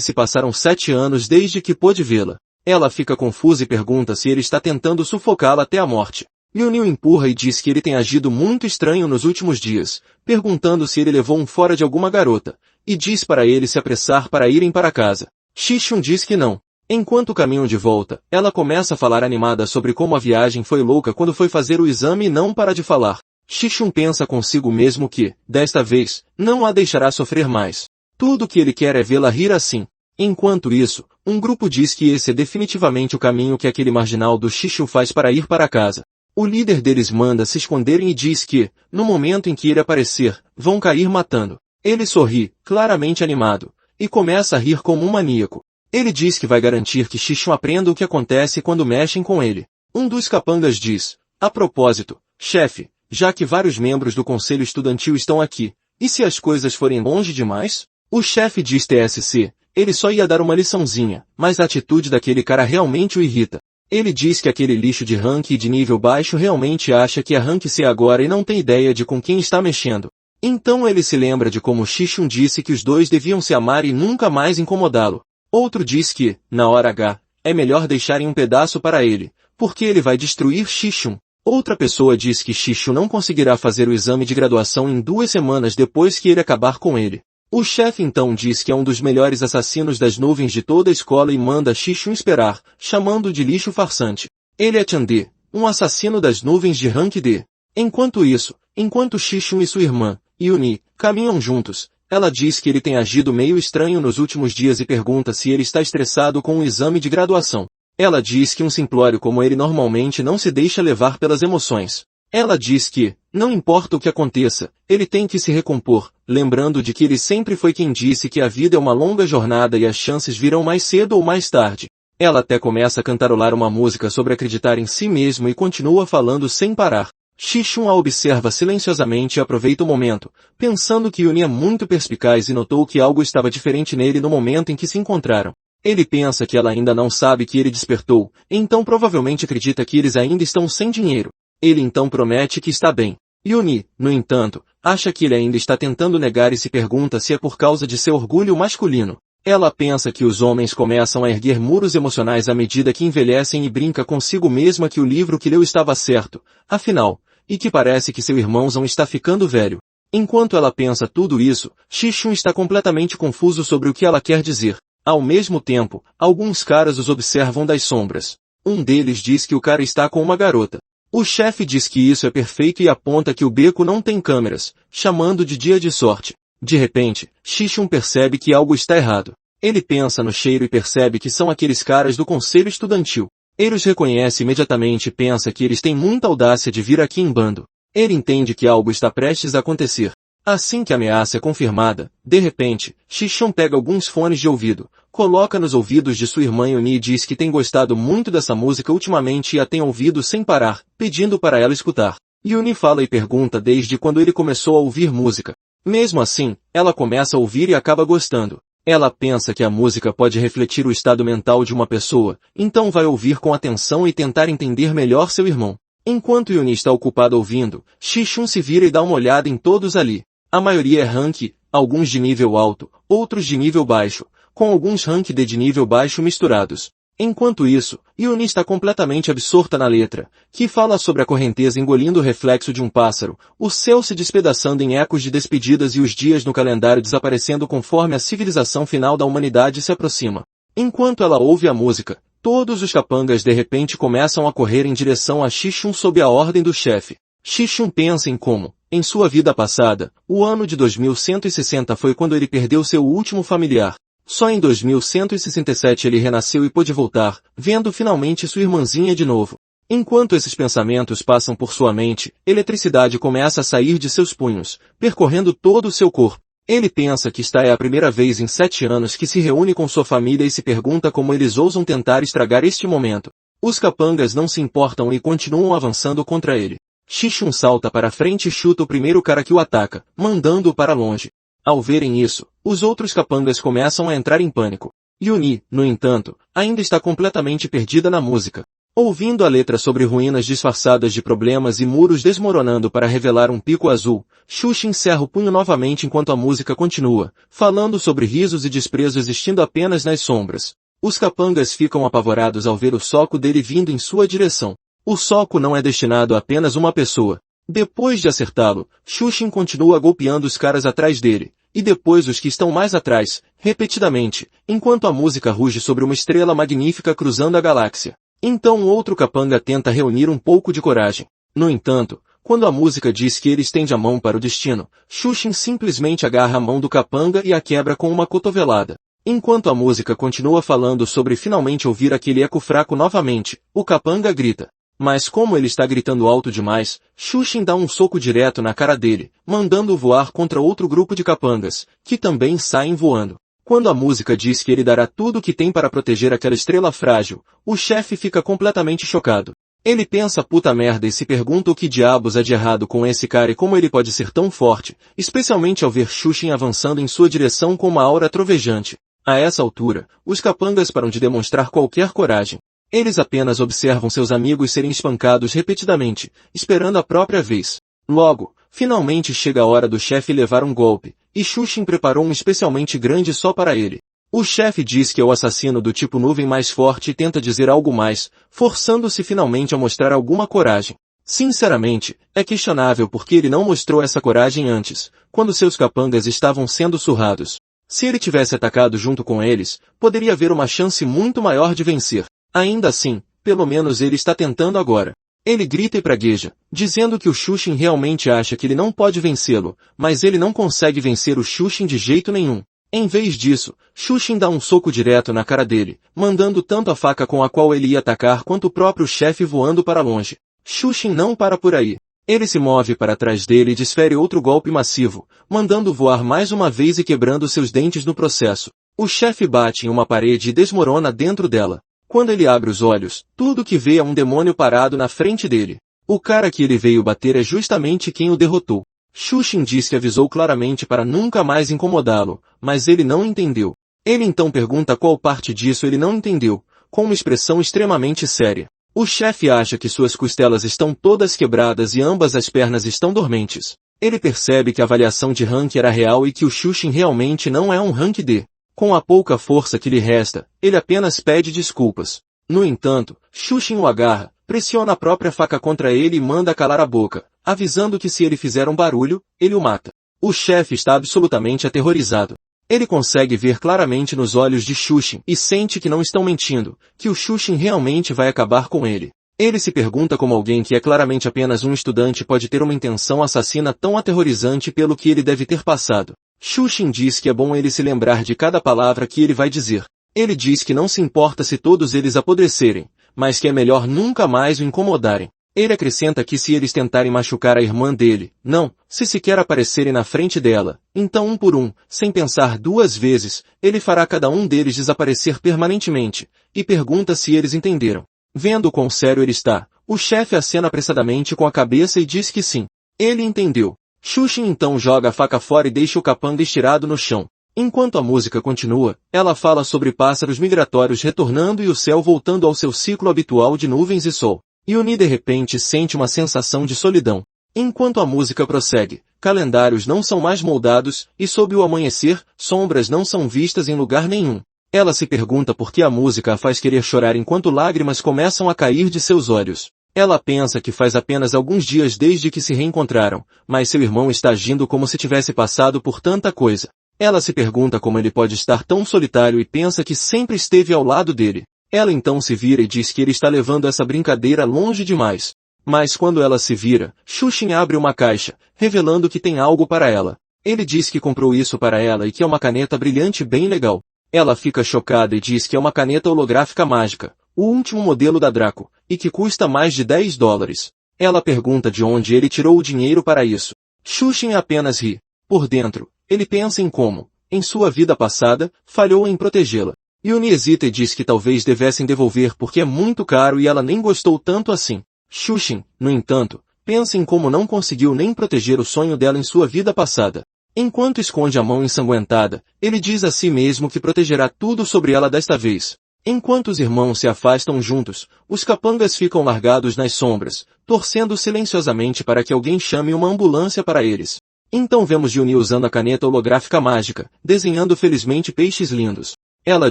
se passaram 7 anos desde que pôde vê-la. Ela fica confusa e pergunta se ele está tentando sufocá-la até a morte. Yuni o empurra e diz que ele tem agido muito estranho nos últimos dias, perguntando se ele levou um fora de alguma garota, e diz para ele se apressar para irem para casa. Shishun diz que não. Enquanto caminham de volta, ela começa a falar animada sobre como a viagem foi louca quando foi fazer o exame e não para de falar. Shishun pensa consigo mesmo que, desta vez, não a deixará sofrer mais. Tudo que ele quer é vê-la rir assim. Enquanto isso, um grupo diz que esse é definitivamente o caminho que aquele marginal do Shishu faz para ir para casa. O líder deles manda se esconderem e diz que, no momento em que ele aparecer, vão cair matando. Ele sorri, claramente animado, e começa a rir como um maníaco. Ele diz que vai garantir que Shishu aprenda o que acontece quando mexem com ele. Um dos capangas diz, a propósito, chefe, já que vários membros do conselho estudantil estão aqui, e se as coisas forem longe demais? O chefe diz TSC, ele só ia dar uma liçãozinha, mas a atitude daquele cara realmente o irrita. Ele diz que aquele lixo de rank e de nível baixo realmente acha que é rank C agora e não tem ideia de com quem está mexendo. Então ele se lembra de como Shishun disse que os dois deviam se amar e nunca mais incomodá-lo. Outro diz que, na hora H, é melhor deixarem um pedaço para ele, porque ele vai destruir Shishun. Outra pessoa diz que Shishun não conseguirá fazer o exame de graduação em 2 semanas depois que ele acabar com ele. O chefe então diz que é um dos melhores assassinos das nuvens de toda a escola e manda Shishun esperar, chamando de lixo farsante. Ele é Chandê, um assassino das nuvens de rank D. Enquanto Shishun e sua irmã, Yuni, caminham juntos, ela diz que ele tem agido meio estranho nos últimos dias e pergunta se ele está estressado com o exame de graduação. Ela diz que um simplório como ele normalmente não se deixa levar pelas emoções. Ela diz que, não importa o que aconteça, ele tem que se recompor, lembrando de que ele sempre foi quem disse que a vida é uma longa jornada e as chances virão mais cedo ou mais tarde. Ela até começa a cantarolar uma música sobre acreditar em si mesmo e continua falando sem parar. Shishun a observa silenciosamente e aproveita o momento, pensando que Yuni é muito perspicaz e notou que algo estava diferente nele no momento em que se encontraram. Ele pensa que ela ainda não sabe que ele despertou, então provavelmente acredita que eles ainda estão sem dinheiro. Ele então promete que está bem. Yuni, no entanto, acha que ele ainda está tentando negar e se pergunta se é por causa de seu orgulho masculino. Ela pensa que os homens começam a erguer muros emocionais à medida que envelhecem e brinca consigo mesma que o livro que leu estava certo, afinal, e que parece que seu irmãozão está ficando velho. Enquanto ela pensa tudo isso, Shishun está completamente confuso sobre o que ela quer dizer. Ao mesmo tempo, alguns caras os observam das sombras. Um deles diz que o cara está com uma garota. O chefe diz que isso é perfeito e aponta que o beco não tem câmeras, chamando de dia de sorte. De repente, Shishun percebe que algo está errado. Ele pensa no cheiro e percebe que são aqueles caras do conselho estudantil. Ele os reconhece imediatamente e pensa que eles têm muita audácia de vir aqui em bando. Ele entende que algo está prestes a acontecer. Assim que a ameaça é confirmada, de repente, Shishun pega alguns fones de ouvido, coloca nos ouvidos de sua irmã Yuni e diz que tem gostado muito dessa música ultimamente e a tem ouvido sem parar, pedindo para ela escutar. Yuni fala e pergunta desde quando ele começou a ouvir música. Mesmo assim, ela começa a ouvir e acaba gostando. Ela pensa que a música pode refletir o estado mental de uma pessoa, então vai ouvir com atenção e tentar entender melhor seu irmão. Enquanto Yuni está ocupada ouvindo, Shishun se vira e dá uma olhada em todos ali. A maioria é rank, alguns de nível alto, outros de nível baixo, com alguns rank D de nível baixo misturados. Enquanto isso, Yuni está completamente absorta na letra, que fala sobre a correnteza engolindo o reflexo de um pássaro, o céu se despedaçando em ecos de despedidas e os dias no calendário desaparecendo conforme a civilização final da humanidade se aproxima. Enquanto ela ouve a música, todos os capangas de repente começam a correr em direção a Shishun sob a ordem do chefe. Shishun pensa em como, em sua vida passada, o ano de 2160 foi quando ele perdeu seu último familiar. Só em 2167 ele renasceu e pôde voltar, vendo finalmente sua irmãzinha de novo. Enquanto esses pensamentos passam por sua mente, eletricidade começa a sair de seus punhos, percorrendo todo o seu corpo. Ele pensa que esta é a primeira vez em 7 anos que se reúne com sua família e se pergunta como eles ousam tentar estragar este momento. Os capangas não se importam e continuam avançando contra ele. Shishun salta para frente e chuta o primeiro cara que o ataca, mandando-o para longe. Ao verem isso, os outros capangas começam a entrar em pânico. Yuni, no entanto, ainda está completamente perdida na música. Ouvindo a letra sobre ruínas disfarçadas de problemas e muros desmoronando para revelar um pico azul, Xuxa encerra o punho novamente enquanto a música continua, falando sobre risos e desprezo existindo apenas nas sombras. Os capangas ficam apavorados ao ver o soco dele vindo em sua direção. O soco não é destinado a apenas uma pessoa. Depois de acertá-lo, Xuxa continua golpeando os caras atrás dele, e depois os que estão mais atrás, repetidamente, enquanto a música ruge sobre uma estrela magnífica cruzando a galáxia. Então outro capanga tenta reunir um pouco de coragem. No entanto, quando a música diz que ele estende a mão para o destino, Xuxin simplesmente agarra a mão do capanga e a quebra com uma cotovelada. Enquanto a música continua falando sobre finalmente ouvir aquele eco fraco novamente, o capanga grita. Mas como ele está gritando alto demais, Xuxin dá um soco direto na cara dele, mandando-o voar contra outro grupo de capangas, que também saem voando. Quando a música diz que ele dará tudo o que tem para proteger aquela estrela frágil, o chefe fica completamente chocado. Ele pensa puta merda e se pergunta o que diabos há de errado com esse cara e como ele pode ser tão forte, especialmente ao ver Xuxin avançando em sua direção com uma aura trovejante. A essa altura, os capangas param de demonstrar qualquer coragem. Eles apenas observam seus amigos serem espancados repetidamente, esperando a própria vez. Logo, finalmente chega a hora do chefe levar um golpe, e Xuxin preparou um especialmente grande só para ele. O chefe diz que é o assassino do tipo nuvem mais forte e tenta dizer algo mais, forçando-se finalmente a mostrar alguma coragem. Sinceramente, é questionável porque ele não mostrou essa coragem antes, quando seus capangas estavam sendo surrados. Se ele tivesse atacado junto com eles, poderia haver uma chance muito maior de vencer. Ainda assim, pelo menos ele está tentando agora. Ele grita e pragueja, dizendo que o Xuxin realmente acha que ele não pode vencê-lo, mas ele não consegue vencer o Xuxin de jeito nenhum. Em vez disso, Xuxin dá um soco direto na cara dele, mandando tanto a faca com a qual ele ia atacar quanto o próprio chefe voando para longe. Xuxin não para por aí. Ele se move para trás dele e desfere outro golpe massivo, mandando voar mais uma vez e quebrando seus dentes no processo. O chefe bate em uma parede e desmorona dentro dela. Quando ele abre os olhos, tudo que vê é um demônio parado na frente dele. O cara que ele veio bater é justamente quem o derrotou. Xuxin diz que avisou claramente para nunca mais incomodá-lo, mas ele não entendeu. Ele então pergunta qual parte disso ele não entendeu, com uma expressão extremamente séria. O chefe acha que suas costelas estão todas quebradas e ambas as pernas estão dormentes. Ele percebe que a avaliação de rank era real e que o Xuxin realmente não é um rank D. Com a pouca força que lhe resta, ele apenas pede desculpas. No entanto, Xuxin o agarra, pressiona a própria faca contra ele e manda calar a boca, avisando que se ele fizer um barulho, ele o mata. O chefe está absolutamente aterrorizado. Ele consegue ver claramente nos olhos de Xuxin e sente que não estão mentindo, que o Xuxin realmente vai acabar com ele. Ele se pergunta como alguém que é claramente apenas um estudante pode ter uma intenção assassina tão aterrorizante pelo que ele deve ter passado. Xuxin diz que é bom ele se lembrar de cada palavra que ele vai dizer. Ele diz que não se importa se todos eles apodrecerem, mas que é melhor nunca mais o incomodarem. Ele acrescenta que se eles tentarem machucar a irmã dele, não, se sequer aparecerem na frente dela, então um por um, sem pensar duas vezes, ele fará cada um deles desaparecer permanentemente, e pergunta se eles entenderam. Vendo quão sério ele está, o chefe acena apressadamente com a cabeça e diz que sim. Ele entendeu. Xuxin então joga a faca fora e deixa o capanga estirado no chão. Enquanto a música continua, ela fala sobre pássaros migratórios retornando e o céu voltando ao seu ciclo habitual de nuvens e sol. Yuni de repente sente uma sensação de solidão. Enquanto a música prossegue, calendários não são mais moldados, e sob o amanhecer, sombras não são vistas em lugar nenhum. Ela se pergunta por que a música a faz querer chorar enquanto lágrimas começam a cair de seus olhos. Ela pensa que faz apenas alguns dias desde que se reencontraram, mas seu irmão está agindo como se tivesse passado por tanta coisa. Ela se pergunta como ele pode estar tão solitário e pensa que sempre esteve ao lado dele. Ela então se vira e diz que ele está levando essa brincadeira longe demais. Mas quando ela se vira, Xuxin abre uma caixa, revelando que tem algo para ela. Ele diz que comprou isso para ela e que é uma caneta brilhante bem legal. Ela fica chocada e diz que é uma caneta holográfica mágica, o último modelo da Draco, e que custa mais de $10. Ela pergunta de onde ele tirou o dinheiro para isso. Xuxin apenas ri. Por dentro, ele pensa em como, em sua vida passada, falhou em protegê-la. Yuni hesita e diz que talvez devessem devolver porque é muito caro e ela nem gostou tanto assim. Shushin, no entanto, pensa em como não conseguiu nem proteger o sonho dela em sua vida passada. Enquanto esconde a mão ensanguentada, ele diz a si mesmo que protegerá tudo sobre ela desta vez. Enquanto os irmãos se afastam juntos, os capangas ficam largados nas sombras, torcendo silenciosamente para que alguém chame uma ambulância para eles. Então vemos Yuni usando a caneta holográfica mágica, desenhando felizmente peixes lindos. Ela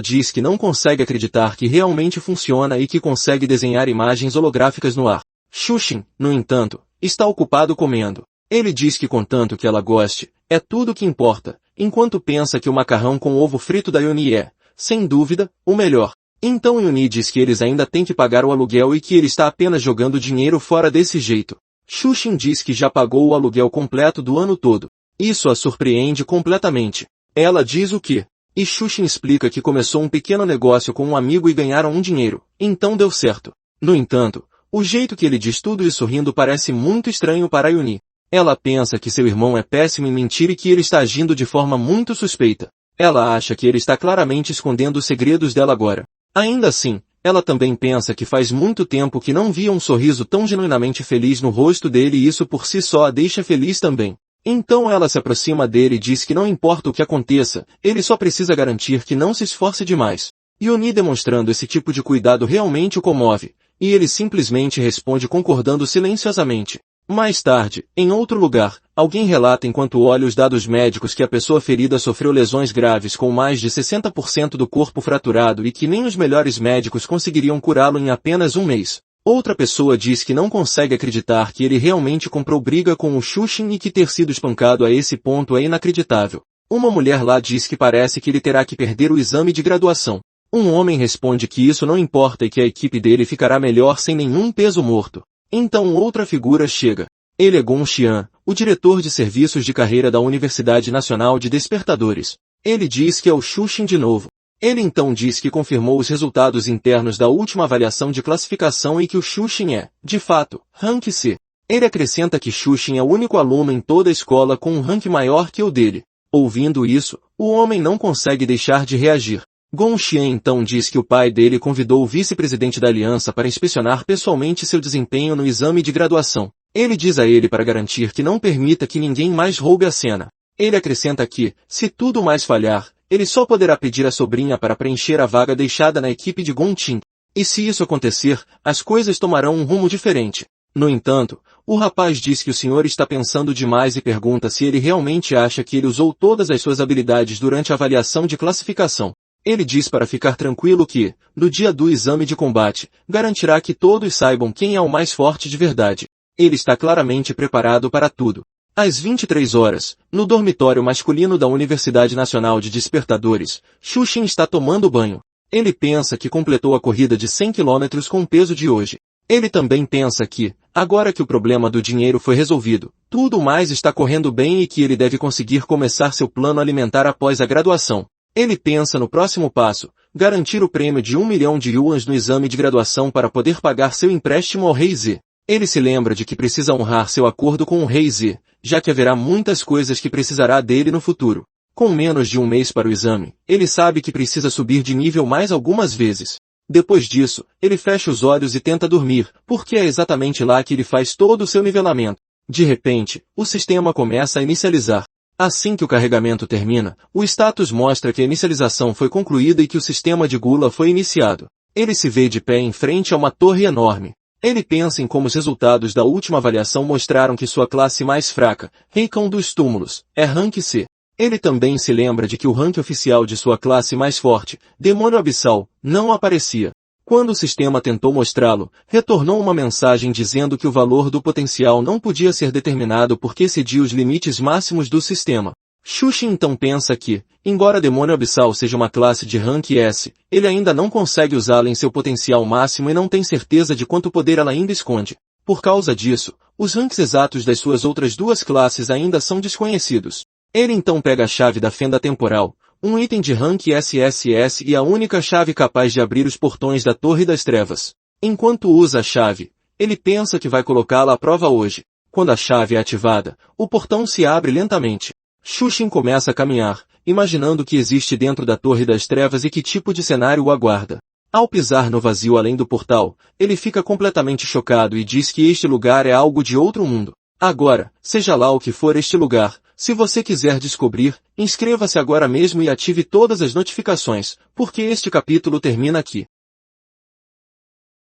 diz que não consegue acreditar que realmente funciona e que consegue desenhar imagens holográficas no ar. Shushin, no entanto, está ocupado comendo. Ele diz que contanto que ela goste, é tudo o que importa, enquanto pensa que o macarrão com ovo frito da Yuni é, sem dúvida, o melhor. Então Yuni diz que eles ainda têm que pagar o aluguel e que ele está apenas jogando dinheiro fora desse jeito. Shushin diz que já pagou o aluguel completo do ano todo. Isso a surpreende completamente. Ela diz o quê? E Shushin explica que começou um pequeno negócio com um amigo e ganharam um dinheiro, então deu certo. No entanto, o jeito que ele diz tudo isso rindo parece muito estranho para Yuni. Ela pensa que seu irmão é péssimo em mentir e que ele está agindo de forma muito suspeita. Ela acha que ele está claramente escondendo os segredos dela agora. Ainda assim, ela também pensa que faz muito tempo que não via um sorriso tão genuinamente feliz no rosto dele e isso por si só a deixa feliz também. Então ela se aproxima dele e diz que não importa o que aconteça, ele só precisa garantir que não se esforce demais. Yuni demonstrando esse tipo de cuidado realmente o comove, e ele simplesmente responde concordando silenciosamente. Mais tarde, em outro lugar, alguém relata enquanto olha os dados médicos que a pessoa ferida sofreu lesões graves com mais de 60% do corpo fraturado e que nem os melhores médicos conseguiriam curá-lo em apenas um mês. Outra pessoa diz que não consegue acreditar que ele realmente comprou briga com o Shushin e que ter sido espancado a esse ponto é inacreditável. Uma mulher lá diz que parece que ele terá que perder o exame de graduação. Um homem responde que isso não importa e que a equipe dele ficará melhor sem nenhum peso morto. Então outra figura chega. Ele é Gon Xian, o diretor de serviços de carreira da Universidade Nacional de Despertadores. Ele diz que é o Shushin de novo. Ele então diz que confirmou os resultados internos da última avaliação de classificação e que o Shushin é, de fato, Rank C. Ele acrescenta que Shushin é o único aluno em toda a escola com um rank maior que o dele. Ouvindo isso, o homem não consegue deixar de reagir. Gon Xian então diz que o pai dele convidou o vice-presidente da aliança para inspecionar pessoalmente seu desempenho no exame de graduação. Ele diz a ele para garantir que não permita que ninguém mais roube a cena. Ele acrescenta que, se tudo mais falhar, ele só poderá pedir a sobrinha para preencher a vaga deixada na equipe de Gon Qing. E se isso acontecer, as coisas tomarão um rumo diferente. No entanto, o rapaz diz que o senhor está pensando demais e pergunta se ele realmente acha que ele usou todas as suas habilidades durante a avaliação de classificação. Ele diz para ficar tranquilo que, no dia do exame de combate, garantirá que todos saibam quem é o mais forte de verdade. Ele está claramente preparado para tudo. Às 23 horas, no dormitório masculino da Universidade Nacional de Despertadores, Shushin está tomando banho. Ele pensa que completou a corrida de 100 km com o peso de hoje. Ele também pensa que, agora que o problema do dinheiro foi resolvido, tudo mais está correndo bem e que ele deve conseguir começar seu plano alimentar após a graduação. Ele pensa no próximo passo, garantir o prêmio de 1 milhão de yuans no exame de graduação para poder pagar seu empréstimo ao Rei Z. Ele se lembra de que precisa honrar seu acordo com o Rei Z, já que haverá muitas coisas que precisará dele no futuro. Com menos de um mês para o exame, ele sabe que precisa subir de nível mais algumas vezes. Depois disso, ele fecha os olhos e tenta dormir, porque é exatamente lá que ele faz todo o seu nivelamento. De repente, o sistema começa a inicializar. Assim que o carregamento termina, o status mostra que a inicialização foi concluída e que o sistema de Gula foi iniciado. Ele se vê de pé em frente a uma torre enorme. Ele pensa em como os resultados da última avaliação mostraram que sua classe mais fraca, Reicão dos Túmulos, é Rank C. Ele também se lembra de que o rank oficial de sua classe mais forte, Demônio Abissal, não aparecia. Quando o sistema tentou mostrá-lo, retornou uma mensagem dizendo que o valor do potencial não podia ser determinado porque excedia os limites máximos do sistema. Shushin então pensa que, embora Demônio Abissal seja uma classe de rank S, ele ainda não consegue usá-la em seu potencial máximo e não tem certeza de quanto poder ela ainda esconde. Por causa disso, os ranks exatos das suas outras duas classes ainda são desconhecidos. Ele então pega a chave da fenda temporal, um item de rank SSS e a única chave capaz de abrir os portões da Torre das Trevas. Enquanto usa a chave, ele pensa que vai colocá-la à prova hoje. Quando a chave é ativada, o portão se abre lentamente. Shushin começa a caminhar, imaginando o que existe dentro da Torre das Trevas e que tipo de cenário o aguarda. Ao pisar no vazio além do portal, ele fica completamente chocado e diz que este lugar é algo de outro mundo. Agora, seja lá o que for este lugar, se você quiser descobrir, inscreva-se agora mesmo e ative todas as notificações, porque este capítulo termina aqui.